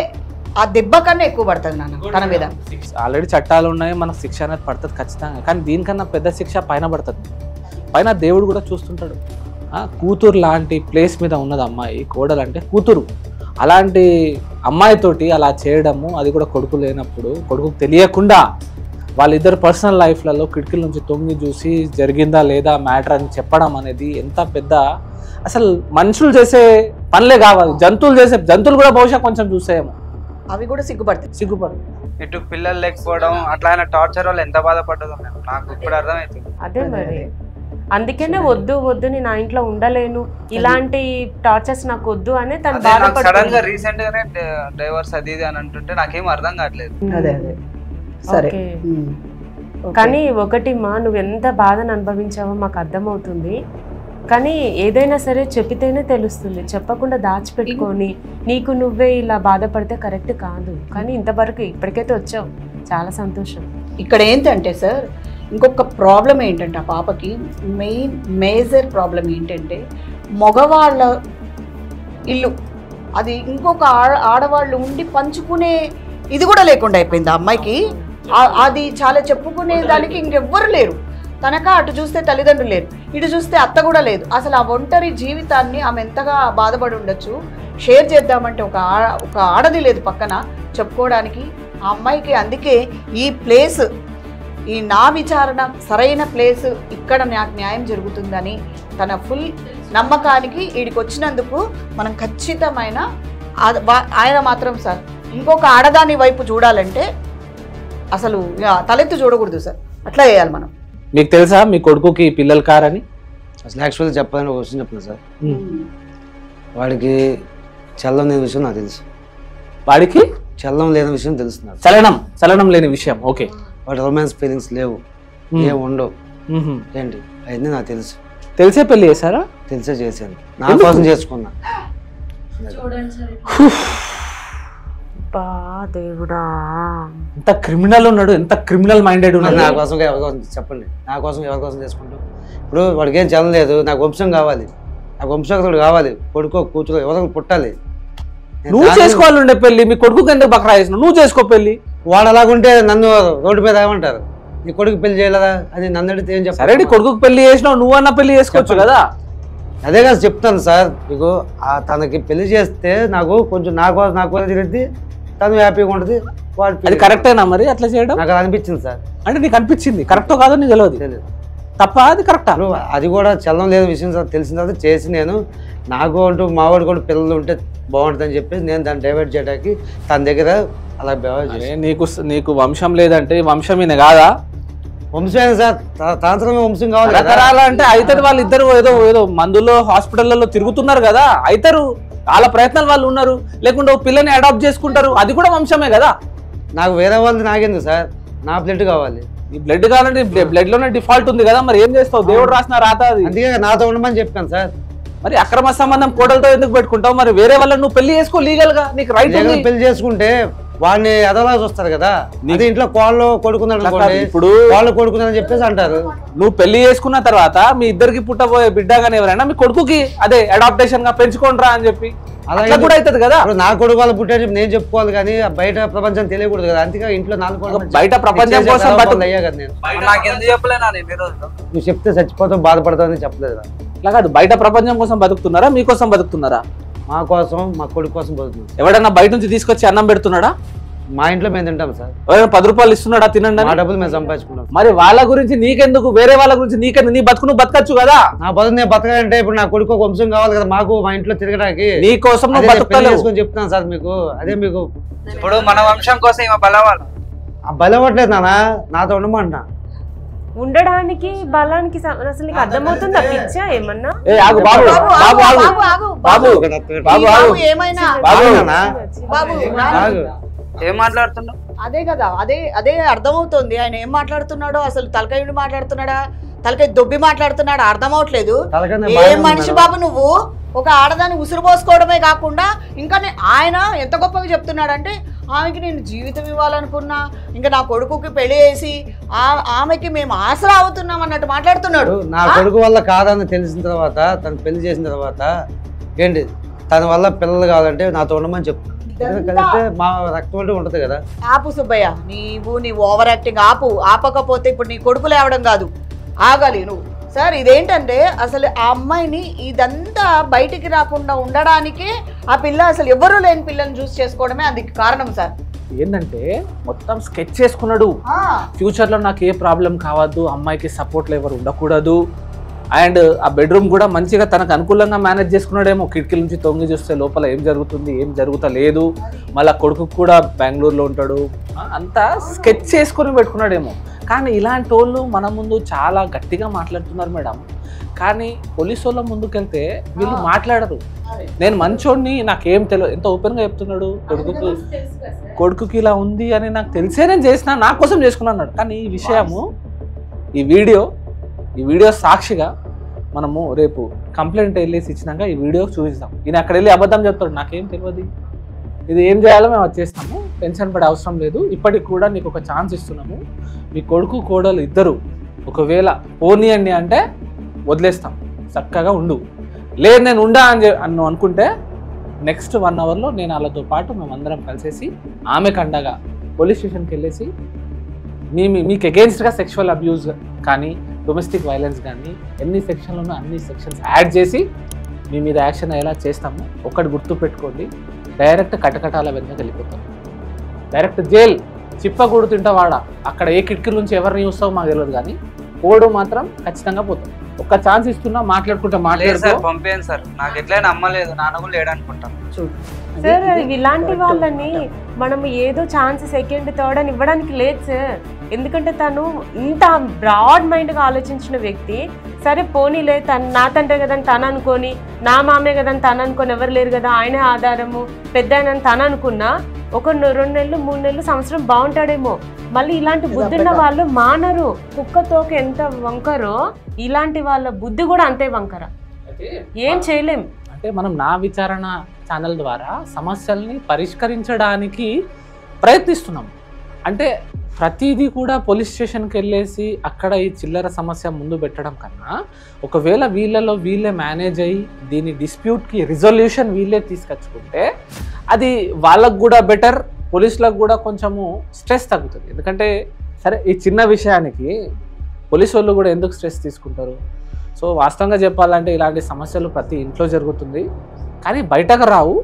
ఆ దెబ్బ కన్నా ఎక్కువ పడుతుంది నాన్న తన మీద ఆల్రెడీ చట్టాలు ఉన్నాయి మనకు శిక్ష అనేది పడుతుంది ఖచ్చితంగా కానీ దీనికన్నా పెద్ద శిక్ష పైన పడుతుంది పైన దేవుడు కూడా చూస్తుంటాడు కూతురు లాంటి ప్లేస్ మీద ఉన్నది అమ్మాయి కోడలు అంటే కూతురు అలాంటి అమ్మాయితోటి అలా చేయడము అది కూడా కొడుకు లేనప్పుడు కొడుకు తెలియకుండా వాళ్ళిద్దరు పర్సనల్ లైఫ్లలో కిటికీల నుంచి తొంగి చూసి జరిగిందా లేదా మ్యాటర్ అని చెప్పడం అనేది ఎంత పెద్ద అసలు మనుషులు చేసే పనులే కావాలి జంతువులు కూడా బహుశా కొంచెం చూసేయేమో అవి కూడా సిగ్గుపడతాయి ఇటు పిల్లలు లేకపోవడం అట్లా టార్చర్ వల్ల ఎంత బాధపడ్డదో నాకు ఇప్పుడు అర్థమవుతుంది అదే మరి అందుకనే వద్దు వద్దు నేను నా ఇంట్లో ఉండలేను, ఇలాంటి టార్చర్స్ నాకు వద్దు అని తను సడన్ గా బాధపడుతుంది. రీసెంట్ గానే డైవర్స్ అది ఇది అని అంటుంటే నాకేం అర్థం కావట్లేదు. అదే సరే. ఓకే. కానీ ఒకటి మా నువ్వు ఎంత బాధను అనుభవించావో మాకు అర్థమవుతుంది. కానీ ఏదైనా సరే చెప్పితేనే తెలుస్తుంది, చెప్పకుండా దాచిపెట్టుకొని నీకు నువ్వే ఇలా బాధపడితే కరెక్ట్ కాదు. కానీ ఇంతవరకు ఇప్పటికైతే వచ్చావు, చాలా సంతోషం. ఇక్కడ ఏంటంటే సార్, ఇంకొక ప్రాబ్లం ఏంటంటే ఆ పాపకి మేజర్ ప్రాబ్లం ఏంటంటే మగవాళ్ళ ఇల్లు అది ఇంకొక ఆడవాళ్ళు ఉండి పంచుకునే ఇది కూడా లేకుండా అయిపోయింది ఆ అమ్మాయికి. అది చాలా చెప్పుకునే దానికి ఇంకెవ్వరు లేరు. కనుక అటు చూస్తే తల్లిదండ్రులు లేరు, ఇటు చూస్తే అత్త కూడా లేదు. అసలు ఆ ఒంటరి జీవితాన్ని ఆమె ఎంతగా బాధపడి ఉండొచ్చు. షేర్ చేద్దామంటే ఒక ఆడది లేదు పక్కన చెప్పుకోవడానికి ఆ అమ్మాయికి. అందుకే ఈ ప్లేస్, ఈ నా విచారణ సరైన ప్లేస్, ఇక్కడ నాకు న్యాయం జరుగుతుందని తన ఫుల్ నమ్మకానికి వీడికి వచ్చినందుకు మనం ఖచ్చితమైన ఆయన మాత్రం సార్ ఇంకొక ఆడదాని వైపు చూడాలంటే అసలు తలెత్తు చూడకూడదు సార్, అట్లా చేయాలి మనం. మీకు తెలుసా మీ కొడుకుకి పిల్లలు కారని? అసలు యాక్చువల్గా చెప్పాలని ఒక విషయం చెప్పిన సార్, వాడికి చల్లం లేని విషయం నాకు తెలుసు. వాడికి చల్లం లేని విషయం తెలుసు నాకు. చలనం లేని విషయం. ఓకే. వాడి రొమాన్స్ ఫీలింగ్స్ లేవు, ఏం ఉండవు. ఏంటి అవన్నీ నాకు తెలుసు. తెలిసే పెళ్లి చేశారా? తెలిసే చేశాను, నా కోసం చేసుకున్నా. దేవుడా, ఎంత క్రిమినల్ ఉన్నాడు, ఎంత క్రిమినల్ మైండెడ్ ఉన్నాడు. నా కోసం ఎవరి కోసం చెప్పండి, నా కోసం ఎవరి కోసం చేసుకుంటాం? ఇప్పుడు వాడికి ఏం చలం లేదు, నాకు వంశం కావాలి, నాకు వంశకుడు కావాలి, కొడుకో కూతురు ఎవరో పుట్టాలి. నువ్వు చేసుకోవాలి ఉండే పెళ్లి, మీ కొడుకు ఎందుకు బకరా చేసినావు? నువ్వు చేసుకో పెళ్లి. వాడు అలాగుంటే నన్ను రోడ్డు మీద ఏమంటారు, నీ కొడుకు పెళ్లి చేయలేదా అని నన్ను అడిగితే ఏం చెప్పారు? సరే కొడుకు పెళ్లి చేసినావు, నువ్వన్నా పెళ్లి చేసుకోవచ్చు కదా. అదే కదా చెప్తాను సార్ మీకు. తనకి పెళ్లి చేస్తే నాకు కొంచెం నా కోసం తిరిగి తను హ్యాపీగా ఉంటుంది. అది కరెక్టేనా మరి అట్లా చేయడం? నాకు అలా అనిపించింది సార్. అంటే నీకు అనిపించింది కరెక్టో కాదో నీకు తెలియదు, తప్ప అది కరెక్టా? అది కూడా చల్లం లేని విషయం సార్ తెలిసిన తర్వాత చేసి నేను నాకు అంటూ మావాడు కూడా పిల్లలు ఉంటే బాగుంటుందని చెప్పేసి నేను దాన్ని డైవర్ట్ చేయడానికి తన దగ్గర అలా నీకు వంశం లేదంటే వంశం ఈయన కాదా? వంశం సార్, తాంత్రమే వంశం కావాలి. అంటే అవుతారు వాళ్ళు ఇద్దరు, ఏదో మందులో హాస్పిటల్లో తిరుగుతున్నారు కదా, అవుతారు. వాళ్ళ ప్రయత్నాలు వాళ్ళు ఉన్నారు, లేకుంటే పిల్లని అడాప్ట్ చేసుకుంటారు, అది కూడా వంశమే కదా. నాకు వేరే వాళ్ళది నాకేందుకు సార్, నా బ్లడ్ కావాలి. ఈ బ్లడ్ కావాలంటే బ్లడ్ లోనే డిఫాల్ట్ ఉంది కదా, మరి ఏం చేస్తావు? దేవుడు రాసిన రాత అది. అందుకే నాతో ఉండమని చెప్పాను సార్. మరి అక్రమ సంబంధం కోడలతో ఎందుకు పెట్టుకుంటావు? మరి వేరే వాళ్ళని నువ్వు పెళ్లి చేసుకో, లీగల్ గా నీకు రైట్. పెళ్లి చేసుకుంటే వాడిని ఎదలా చూస్తారు కదా, నీకు ఇంట్లో కోళ్ళు కొడుకున్నాడు ఇప్పుడు వాళ్ళు కొడుకున్నారని చెప్పేసి అంటారు. నువ్వు పెళ్లి చేసుకున్న తర్వాత మీ ఇద్దరికి పుట్టబోయే బిడ్డ గానీ ఎవరైనా మీ కొడుకుకి అదే అడాప్టేషన్ గా పెంచుకోండిరా అని చెప్పి అలా కూడా అవుతుంది కదా. నా కొడుకు వాళ్ళు పుట్టే నేను చెప్పుకోవాలి కానీ బయట ప్రపంచం తెలియకూడదు కదా. అందుకే ఇంట్లో నాలుగు బయట ప్రపంచం కోసం అయ్యా కదా నేను. నువ్వు చెప్తే చచ్చిపోతావు బాధపడతావు అని చెప్పలేదు. అలా కాదు, బయట ప్రపంచం కోసం బతుకుతున్నారా, మీకోసం బతుకుతున్నారా? మా కోసం, మా కొడుకు కోసం బతుకుతున్నాం. ఎవడన్నా బయట నుంచి తీసుకొచ్చి అన్నం పెడుతున్నాడా? మా ఇంట్లో మేము తింటాం సార్. ఎవరైనా 10 రూపాయలు ఇస్తున్నాడా తినండి? మా డబ్బులు మేము సంపాదించుకుంటాం. మరి వాళ్ళ గురించి నీకెందుకు, వేరే వాళ్ళ గురించి నీకెందుకు? నీ బతుకు నువ్వు బతకచ్చు కదా. నా బతుకు నేను బతకాలంటే ఇప్పుడు నా కొడుకు వంశం కావాలి కదా, మాకు మా ఇంట్లో తిరగడానికి. నీ కోసం చెప్తాను సార్ మీకు. అదే మీకు ఇప్పుడు మన వంశం కోసం ఈమె బలవాలి. బలవట్లేదు నాన్న, నాతో ఉండమంటున్నా. ఉండడానికి బలానికి అసలు నీకు అర్థమవుతుందా పిచ్చా ఏమన్నా? ఏం మాట్లాడుతున్నావు? అదే కదా, అదే అర్థమవుతుంది. ఆయన ఏం మాట్లాడుతున్నాడో అసలు తలకాయ మాట్లాడుతున్నాడా, తలకాయ దొబ్బి మాట్లాడుతున్నాడా అర్థమవట్లేదు. ఏం మనిషి బాబు నువ్వు? ఒక ఆడదాన్ని ఉసురు పోసుకోవడమే కాకుండా ఇంకా ఆయన ఎంత గొప్పగా చెప్తున్నాడంటే ఆమెకి నేను జీవితం ఇవ్వాలనుకున్నా, ఇంకా నా కొడుకుకి పెళ్లి చేసి ఆమెకి మేము ఆసరా అవుతున్నాం అన్నట్టు మాట్లాడుతున్నాడు. నా కొడుకు వల్ల కాదని తెలిసిన తర్వాత, తను పెళ్లి చేసిన తర్వాత ఏంటి తన వల్ల పిల్లలు కావాలంటే నాతో ఉండమని చెప్తున్నాను. కలిస్తే మా రక్తం అంటే ఉంటది కదా. ఆపు సుబ్బయ్య, నీ ఓవర్ యాక్టింగ్ ఆపకపోతే ఇప్పుడు నీ కొడుకు లేవడం కాదు, ఆగాలి నువ్వు. సార్ ఇదేంటంటే అసలు ఆ అమ్మాయిని ఇదంతా బయటికి రాకుండా ఉండడానికే ఆ పిల్ల అసలు ఎవరూ లేని పిల్లని చూస్ చేసుకోవడమే అందుకు కారణం సార్. ఏంటంటే మొత్తం స్కెచ్ చేసుకున్నాడు, ఫ్యూచర్ లో నాకు ఏ ప్రాబ్లం కావద్దు, అమ్మాయికి సపోర్ట్లు ఎవరు ఉండకూడదు, అండ్ ఆ బెడ్రూమ్ కూడా మంచిగా తనకు అనుకూలంగా మేనేజ్ చేసుకున్నాడేమో. కిటికీల నుంచి తొంగి చూస్తే లోపల ఏం జరుగుతుంది ఏం జరుగుతలేదు, మళ్ళీ కొడుకు కూడా బెంగళూరులో ఉంటాడు, అంతా స్కెచ్ చేసుకొని పెట్టుకున్నాడేమో. కానీ ఇలాంటి వాళ్ళు మన ముందు చాలా గట్టిగా మాట్లాడుతున్నారు మేడం. కానీ పోలీసు వాళ్ళ ముందుకెళ్తే వీళ్ళు మాట్లాడరు. నేను మంచోడిని, నాకేం తెలియదు, ఎంత ఓపెన్గా చెప్తున్నాడు, కొడుకుకి ఇలా ఉంది అని నాకు తెలిసే నేను చేసిన, నా కోసం చేసుకున్నాడు. కానీ ఈ విషయము, ఈ వీడియో సాక్షిగా మనము రేపు కంప్లైంట్ వెళ్ళేసి ఇచ్చినాక ఈ వీడియో చూపిస్తాం. ఈయన అక్కడ వెళ్ళి అబద్ధం చెప్తాడు, నాకేం తెలియదు, ఇది ఏం చేయాలో మేము వచ్చేస్తాము, టెన్షన్ పడే అవసరం లేదు, ఇప్పటికి కూడా నీకు ఒక ఛాన్స్ ఇస్తున్నాము, మీ కొడుకు కోడలు ఇద్దరు ఒకవేళ పోనీయండి అంటే వదిలేస్తాం, చక్కగా ఉండు, లేదు నేను ఉండా అని అనుకుంటే నెక్స్ట్ 1 అవర్లో నేను వాళ్ళతో పాటు మేమందరం కలిసేసి ఆమెకు అండగా పోలీస్ స్టేషన్కి వెళ్ళేసి మీకు అగెయిన్స్ట్గా సెక్షువల్ అబ్యూస్ కానీ డొమెస్టిక్ వైలెన్స్ కానీ ఎన్ని సెక్షన్లు ఉన్నా అన్ని సెక్షన్స్ యాడ్ చేసి మీ మీద యాక్షన్ ఎలా చేస్తాము. ఒకటి గుర్తుపెట్టుకోండి, డైరెక్ట్ కటకటాల వెనుక వెళ్ళిపోతాం, డైరెక్ట్ జైల్, చిప్పకూడు తింటావాడ, అక్కడ ఏ కిటికీ నుంచి ఎవరిని చూస్తావో మాకు తెలియదు, కానీ పోడు మాత్రం ఖచ్చితంగా పోతాం. ఒక్క ఛాన్స్ ఇస్తున్నా మాట్లాడుకుంటా పంపేయండి సార్, నాకు ఎట్లయినా నమ్మలేదు, నాన్న కూడా లేడు అనుకుంటాను. సార్ ఇలాంటి వాళ్ళని మనం ఏదో ఛాన్స్ సెకండ్ థర్డ్ అని ఇవ్వడానికి లేదు సార్. ఎందుకంటే తను ఇంత బ్రాడ్ మైండ్గా ఆలోచించిన వ్యక్తి, సరే పోనీలే నా తండ్రి కదని తను అనుకొని, నా మామే కదని తను అనుకొని, ఎవరు లేరు కదా ఆయనే ఆధారము పెద్ద అని తను అనుకున్నా, ఒక 2 నెలలు 3 నెలలు సంవత్సరం బాగుంటాడేమో. మళ్ళీ ఇలాంటి బుద్ధున్న వాళ్ళు మానరు, కుక్కతోక ఎంత వంకరో ఇలాంటి వాళ్ళ బుద్ధి కూడా అంతే వంకర, ఏం చేయలేం. అంటే మనం నా విచారణ ఛానల్ ద్వారా సమస్యల్ని పరిష్కరించడానికి ప్రయత్నిస్తున్నాం. అంటే ప్రతిదీ కూడా పోలీస్ స్టేషన్కి వెళ్ళేసి అక్కడ ఈ చిల్లర సమస్య ముందు పెట్టడం కన్నా, ఒకవేళ వీళ్ళలో వీళ్ళే మేనేజ్ అయ్యి దీని డిస్ప్యూట్కి రిజల్యూషన్ వీళ్ళే తీసుకొచ్చుకుంటే అది వాళ్ళకు కూడా బెటర్, పోలీసులకు కూడా కొంచెము స్ట్రెస్ తగ్గుతుంది. ఎందుకంటే సరే ఈ చిన్న విషయానికి పోలీసు వాళ్ళు కూడా ఎందుకు స్ట్రెస్ తీసుకుంటారు? సో వాస్తవంగా చెప్పాలంటే ఇలాంటి సమస్యలు ప్రతి ఇంట్లో జరుగుతుంది, కానీ బయటకు రావు.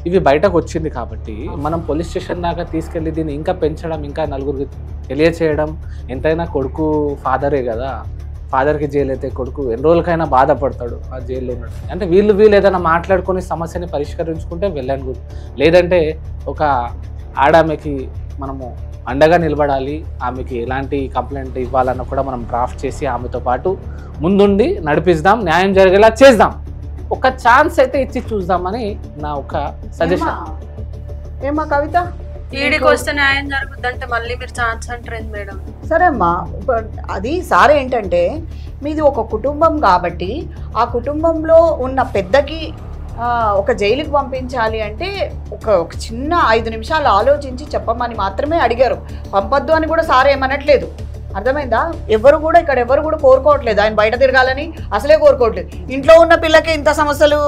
ఇవి బయటకు వచ్చింది కాబట్టి మనం పోలీస్ స్టేషన్ దాకా తీసుకెళ్ళి దీన్ని ఇంకా పెంచడం, ఇంకా నలుగురికి తెలియచేయడం. ఎంతైనా కొడుకు ఫాదరే కదా, ఫాదర్కి జైలు అయితే కొడుకు ఎన్ని రోజులకైనా బాధపడతాడు ఆ జైల్లో ఉన్నాడు. అంటే వీళ్ళు ఏదైనా మాట్లాడుకొని సమస్యని పరిష్కరించుకుంటే వెళ్ళాను కూడా, లేదంటే ఒక ఆడామెకి మనము అండగా నిలబడాలి, ఆమెకి ఎలాంటి కంప్లైంట్ ఇవ్వాలన్నా కూడా మనం డ్రాఫ్ట్ చేసి ఆమెతో పాటు ముందుండి నడిపిద్దాం, న్యాయం జరిగేలా చేద్దాం, ఒక ఛాన్స్ అయితే ఇచ్చి చూద్దామని నా ఒక సజెషన్. ఏమా కవిత, ఈడికి వస్తే న్యాయం జరుగుద్దంటే మళ్ళీ మీరు ఛాన్స్ అంటారు మేడం? సరే అమ్మా, అది సార్ ఏంటంటే మీది ఒక కుటుంబం కాబట్టి ఆ కుటుంబంలో ఉన్న పెద్దకి ఒక జైలుకి పంపించాలి అంటే ఒక చిన్న 5 నిమిషాలు ఆలోచించి చెప్పమని మాత్రమే అడిగారు, పంపొద్దు అని కూడా సార్ ఏమనట్లేదు. అర్థమైందా? ఎవరు కూడా కోరుకోవట్లేదు ఆయన బయట తిరగాలని, అసలే కోరుకోవట్లేదు. ఇంట్లో ఉన్న పిల్లకి ఇంత సమస్యలు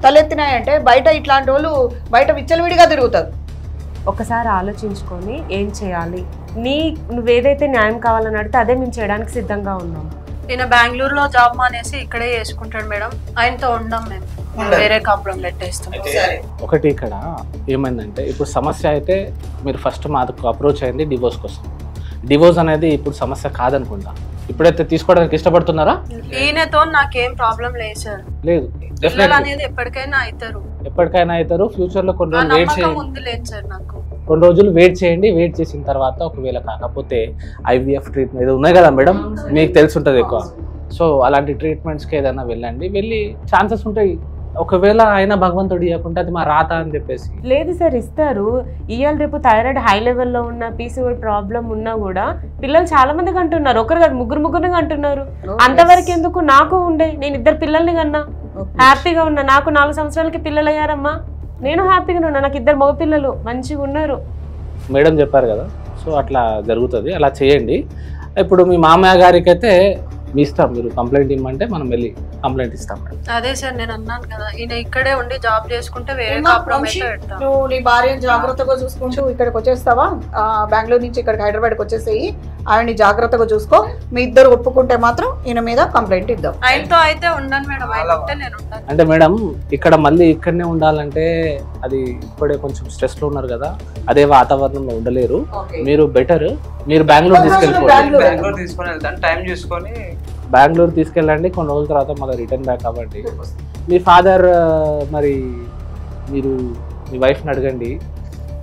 తలెత్తినాయంటే బయట ఇట్లాంటి వాళ్ళు బయట విచ్చలవిడిగా తిరుగుతారు. ఒకసారి ఆలోచించుకొని ఏం చేయాలి, నువ్వేదైతే న్యాయం కావాలని అడిగితే అదే మేము చేయడానికి సిద్ధంగా ఉన్నాం. ఈయన బెంగళూరులో జాబ్ మానేసి ఇక్కడే చేసుకుంటాడు మేడం, ఆయనతో ఉండం, మేము వేరే కాపురం పెట్టేస్తాం. ఒకటి ఇక్కడ ఏమైందంటే ఇప్పుడు సమస్య అయితే మీరు ఫస్ట్ మాకు అప్రోచ్ అయింది డివోర్స్ కోసం. డివోర్స్ అనేది ఇప్పుడు సమస్య కాదనుకుంటా, ఇప్పుడైతే తీసుకోవడానికి ఇష్టపడుతున్నారా? ఈయనతో నాకేం ప్రాబ్లం లేదు సార్. లేదు, అనేది ఎప్పటికైనా అవుతారు. ఫ్యూచర్ లో కొన్ని రోజులు వెయిట్ చేయండి, ముందు లేదు సార్, నాకు కొన్ని రోజులు వెయిట్ చేయండి. వెయిట్ చేసిన తర్వాత ఒకవేళ కాకపోతే IVF ట్రీట్మెంట్ ఏదో ఉన్నాయి కదా మేడం, మీకు తెలిసి ఉంటుంది ఎక్కువ. సో అలాంటి ట్రీట్మెంట్స్కి ఏదైనా వెళ్ళి ఛాన్సెస్ ఉంటాయి. ఒకవేళ ఆయన భగవంతుడు ఇవ్వకుంటే అది మా రాత అని చెప్పేసి. లేదు సార్, ఇస్తారు. ఇవాళ రేపు థైరాయిడ్ హై లెవెల్లో ఉన్న PCOD ప్రాబ్లం ఉన్నా కూడా పిల్లలు చాలా మందికి అంటున్నారు, ఒకరు కాదు ముగ్గురిని అంటున్నారు. అంతవరకు ఎందుకు, నాకు ఉండే, నేను 2 పిల్లల్ని కన్నా హ్యాపీగా ఉన్నా. నాకు 4 సంవత్సరాలకి పిల్లలు అయ్యారమ్మా, నేను హ్యాపీగా ఉన్నా. నాకు 2 మగ పిల్లలు మంచిగా ఉన్నారు. మేడం చెప్పారు కదా, సో అట్లా జరుగుతుంది, అలా చేయండి. ఇప్పుడు మీ మామయ్య గారికి అయితే మీ ఇష్టం, మీరు కంప్లైంట్ ఇవ్వమంటే మనం వెళ్ళి కంప్లైంట్ ఇస్తాం మేడం. అదే సార్ నేను అన్నాను కదా, ఈయన ఇక్కడే ఉండి జాబ్ చేసుకుంటే వేరే కాపురం అయితే పెడతాం. నువ్వు నీ భార్యను జాగ్రత్తగా చూసుకుంటూ ఇక్కడికి వచ్చేస్తావా? బెంగళూరు నుంచి ఇక్కడికి హైదరాబాద్కి వచ్చేసేయి, ఆయన్ని జాగ్రత్తగా చూసుకో. మీ ఇద్దరు ఒప్పుకుంటే మాత్రం ఈయన మీద కంప్లైంట్ ఇద్దాం. ఆయనతో అయితే ఉండను మేడం, ఆయన ఉంటే నేను ఉంటాను. అంటే మేడం ఇక్కడ మళ్ళీ ఇక్కడనే ఉండాలంటే అది ఇప్పుడే కొంచెం స్ట్రెస్ లో ఉన్నారు కదా, అదే వాతావరణంలో ఉండలేరు. మీరు బెటర్ మీరు బెంగళూరు బెంగళూరు తీసుకెళ్ళండి. కొన్ని రోజుల తర్వాత మళ్ళీ రిటర్న్ బ్యాక్ అవ్వండి. మీ ఫాదర్ మరి మీరు మీ వైఫ్ని అడగండి.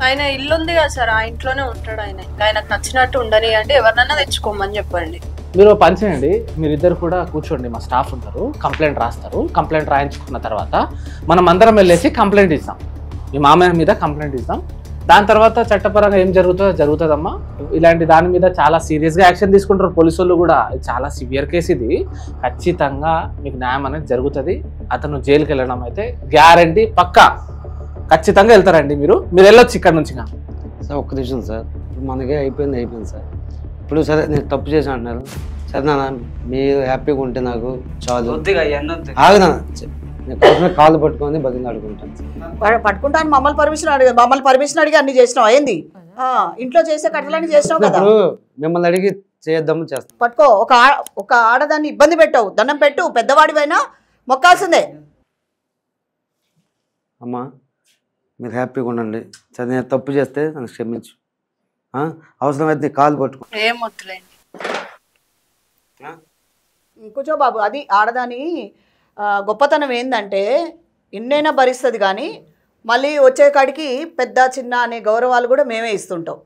ఆయన ఇల్లు ఉంది కదా సార్, ఆ ఇంట్లోనే ఉంటాడు. ఆయనకు నచ్చినట్టు ఉండని అంటే ఎవరినైనా తెచ్చుకోమని చెప్పండి. మీరు పని చేయండి, మీరిద్దరు కూడా కూర్చోండి, మా స్టాఫ్ ఉంటారు, కంప్లైంట్ రాస్తారు. కంప్లైంట్ రాయించుకున్న తర్వాత మనం అందరం వెళ్ళేసి కంప్లైంట్ ఇస్తాం, మీ మామయ్య మీద కంప్లైంట్ ఇస్తాం. దాని తర్వాత చట్టపరంగా ఏం జరుగుతుందో జరుగుతుందమ్మా. ఇలాంటి దాని మీద చాలా సీరియస్గా యాక్షన్ తీసుకుంటారు పోలీసు వాళ్ళు కూడా. చాలా సివియర్ కేసు ఇది. ఖచ్చితంగా మీకు న్యాయం అనేది జరుగుతుంది. అతను జైలుకి వెళ్ళడం అయితే గ్యారంటీ, పక్కా, ఖచ్చితంగా వెళ్తారండి. మీరు వెళ్ళొచ్చు ఇక్కడ నుంచి. సార్ ఒక్క నిమిషం సార్, మనకే అయిపోయింది సార్. ఇప్పుడు సరే నేను తప్పు చేసి అంటున్నారు, సరే నాన్న మీరు హ్యాపీగా ఉంటే నాకు చాలు. ఆగునా, నేను కాళ్ళు పట్టుకొని బతిని అడుగుంటాను. పట్టుకుంటాను. మమ్మల్ని పర్మిషన్ అడిగి అన్ని చేసినావు. ఏంది ఇంట్లో చేసే కట్టలన్నీ చేసినావు కదా. ఇప్పుడు మిమ్మల్ని అడిగి చేద్దాము చేస్తాం. పట్టుకో. ఒక ఆడదాన్ని ఇబ్బంది పెట్టావు, దండం పెట్టు. పెద్దవాడివైనా మొక్కాల్సిందే. అమ్మా మీరు హ్యాపీగా ఉండండి. సరే నేను తప్పు చేస్తే నన్ను క్షమించు. అవసరమైతే నీ కాలు పట్టుకో. ఏం వద్దులేండి. కూర్చో బాబు. అది ఆడదాని గొప్పతనం ఏంటంటే ఎన్నైనా భరిస్తుంది, కానీ మళ్ళీ వచ్చే కాడికి పెద్ద చిన్న అనే గౌరవాలు కూడా మేమే ఇస్తుంటాం.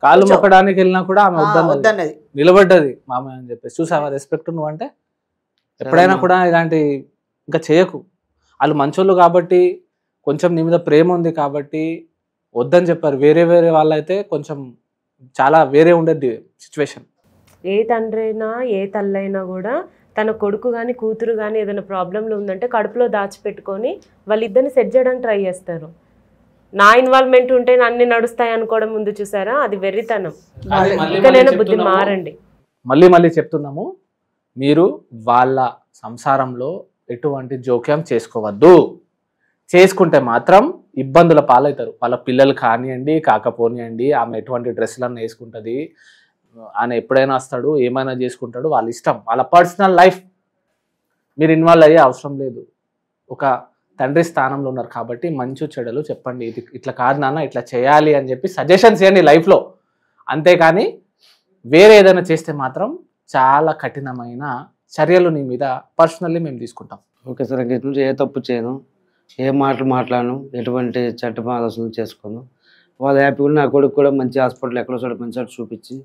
కాళ్ళు మొక్కడానికి వెళ్ళినా కూడా ఆమె వద్దన్నది, నిలబడ్డది మామయ్య అని చెప్పేసి. చూసావా రెస్పెక్ట్ నువ్వు అంటే. ఎప్పుడైనా కూడా ఇలాంటి ఇంకా చేయకు. వాళ్ళు మంచోళ్ళు కాబట్టి, కొంచెం నీ మీద ప్రేమ ఉంది కాబట్టి వద్దని చెప్పారు. వేరే వాళ్ళైతే కొంచెం చాలా వేరే ఉండేది సిచ్యువేషన్. ఏ తండ్రి అయినా ఏ తల్లైనా కూడా తన కొడుకు కానీ కూతురు కానీ ఏదైనా ప్రాబ్లంలో ఉందంటే కడుపులో దాచిపెట్టుకొని వాళ్ళిద్దరిని సెట్ చేయడానికి ట్రై చేస్తారు. నా ఇన్వాల్వ్మెంట్ ఉంటే అన్ని నడుస్తాయి అనుకోవడం ముందు చూసారా, అది వెర్రితనం. ఇంకా నేను బుద్ధి మారండి. మళ్ళీ చెప్తున్నాము, మీరు వాళ్ళ సంసారంలో ఎటువంటి జోక్యం చేసుకోవద్దు. చేసుకుంటే మాత్రం ఇబ్బందుల పాలవుతారు. వాళ్ళ పిల్లలు కానివ్వండి కాకపోనివ్వండి, ఆమె ఎటువంటి డ్రెస్సులన్నీ వేసుకుంటుంది, ఆయన ఎప్పుడైనా వస్తాడు, ఏమైనా చేసుకుంటాడు, వాళ్ళ ఇష్టం, వాళ్ళ పర్సనల్ లైఫ్. మీరు ఇన్వాల్వ్ అయ్యే అవసరం లేదు. ఒక తండ్రి స్థానంలో ఉన్నారు కాబట్టి మంచి చెడులు చెప్పండి. ఇది ఇట్లా కాదు నాన్న, ఇట్లా చేయాలి అని చెప్పి సజెషన్స్ ఇవ్వండి లైఫ్లో. అంతేకాని వేరే ఏదైనా చేస్తే మాత్రం చాలా కఠినమైన చర్యలు నీ మీద పర్సనల్లీ మేము తీసుకుంటాం. ఓకే సార్, ఇంక నుంచి ఏ తప్పు చేయను, ఏ మాటలు మాట్లాడను, ఎటువంటి చట్టం ఆలోచనలు చేసుకోను. వాళ్ళు హ్యాపీగా నా కొడుకు కూడా మంచి హాస్పిటల్ ఎక్కడో చోట మంచి చోట చూపించి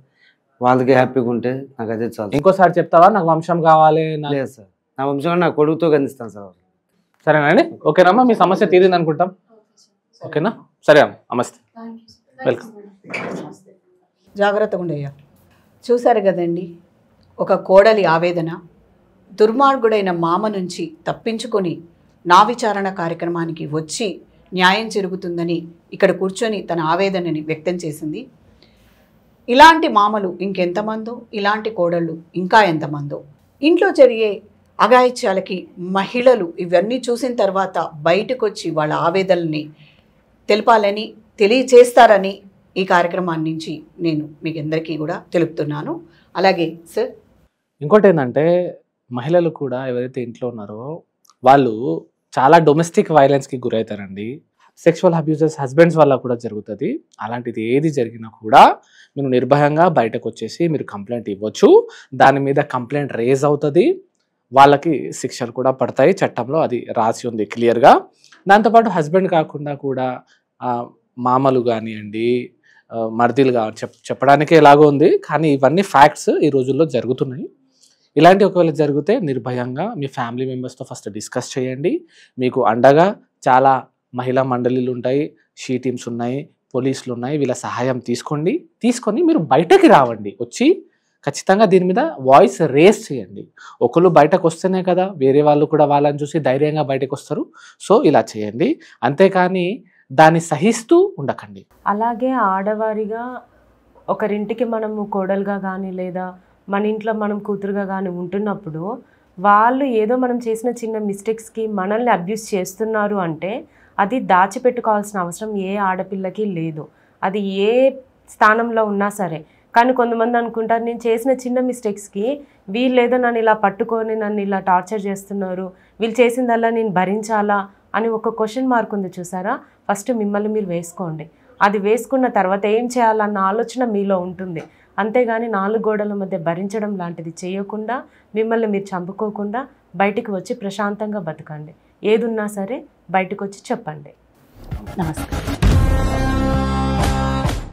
వాళ్ళకి హ్యాపీగా ఉంటే నాకు అదే చాలు. ఇంకోసారి చెప్తావా నాకు వంశం కావాలి? లేదు సార్, నా వంశం నా కొడుకుతో కనిపిస్తాను సార్. సరేనండి, ఓకేనమ్మా, మీ సమస్య తీరింది అనుకుంటాం. ఓకేనా, సరే అమ్మ, నమస్తే, వెల్కమ్. జాగ్రత్తగా ఉండయ్యా. చూశారు కదండి ఒక కోడలి ఆవేదన. దుర్మార్గుడైన మామ నుంచి తప్పించుకొని నా విచారణ కార్యక్రమానికి వచ్చి న్యాయం జరుగుతుందని ఇక్కడ కూర్చొని తన ఆవేదనని వ్యక్తం చేసింది. ఇలాంటి మామలు ఇంకెంతమందో, ఇలాంటి కోడళ్ళు ఇంకా ఎంతమందో. ఇంట్లో జరిగే అఘాయిత్యాలకి మహిళలు ఇవన్నీ చూసిన తర్వాత బయటకు వచ్చి వాళ్ళ ఆవేదనని తెలపాలని, తెలియచేస్తారని ఈ కార్యక్రమాన్ని నుంచి నేను మీకు అందరికీ కూడా తెలుపుతున్నాను. అలాగే సార్ ఇంకోటి ఏంటంటే, మహిళలు కూడా ఎవరైతే ఇంట్లో ఉన్నారో వాళ్ళు చాలా డొమెస్టిక్ వైలెన్స్కి గురవుతారండి. సెక్షువల్ అబ్యూజెస్ హస్బెండ్స్ వల్ల కూడా జరుగుతుంది. అలాంటిది ఏది జరిగినా కూడా మీరు నిర్భయంగా బయటకు వచ్చేసి మీరు కంప్లైంట్ ఇవ్వచ్చు. దాని మీద కంప్లైంట్ రేజ్ అవుతుంది, వాళ్ళకి శిక్షలు కూడా పడతాయి, చట్టంలో అది రాసి ఉంది క్లియర్గా. దాంతోపాటు హస్బెండ్ కాకుండా కూడా మామలు కానివ్వండి, మర్దీలు కాని చెప్పడానికి ఎలాగో ఉంది, కానీ ఇవన్నీ ఫ్యాక్ట్స్ ఈ రోజుల్లో జరుగుతున్నాయి. ఇలాంటి ఒకవేళ జరిగితే నిర్భయంగా మీ ఫ్యామిలీ మెంబర్స్తో ఫస్ట్ డిస్కస్ చేయండి. మీకు అండగా చాలా మహిళా మండలిలు ఉంటాయి, షీ టీమ్స్ ఉన్నాయి, పోలీసులు ఉన్నాయి, వీళ్ళ సహాయం తీసుకొని మీరు బయటకి రావండి. వచ్చి ఖచ్చితంగా దీని మీద వాయిస్ రేస్ చేయండి. ఒకళ్ళు బయటకు వస్తేనే కదా వేరే వాళ్ళు కూడా వాళ్ళని చూసి ధైర్యంగా బయటకు వస్తారు. సో ఇలా చేయండి, అంతేకాని దాన్ని సహిస్తూ ఉండకండి. అలాగే ఆడవారిగా ఒకరింటికి మనము కోడలుగా కానీ లేదా మన ఇంట్లో మనం కూతురుగా కానీ ఉంటున్నప్పుడు వాళ్ళు ఏదో మనం చేసిన చిన్న మిస్టేక్స్కి మనల్ని అబ్యూస్ చేస్తున్నారు అంటే అది దాచిపెట్టుకోవాల్సిన అవసరం ఏ ఆడపిల్లకి లేదు, అది ఏ స్థానంలో ఉన్నా సరే. కానీ కొంతమంది అనుకుంటారు నేను చేసిన చిన్న మిస్టేక్స్కి వీళ్ళు ఏదో నన్ను ఇలా పట్టుకొని నన్ను ఇలా టార్చర్ చేస్తున్నారు, వీళ్ళు చేసిందల్లా నేను భరించాలా అని ఒక క్వశ్చన్ మార్క్ ఉంది చూసారా. ఫస్ట్ మిమ్మల్ని మీరు వేసుకోండి. అది వేసుకున్న తర్వాత ఏం చేయాలన్న ఆలోచన మీలో ఉంటుంది. అంతేగాని 4 గోడల మధ్య భరించడం లాంటిది చేయకుండా మిమ్మల్ని మీరు చంపుకోకుండా బయటికి వచ్చి ప్రశాంతంగా బతకండి. ఏదున్నా సరే బయటకు వచ్చి చెప్పండి. నమస్కారం.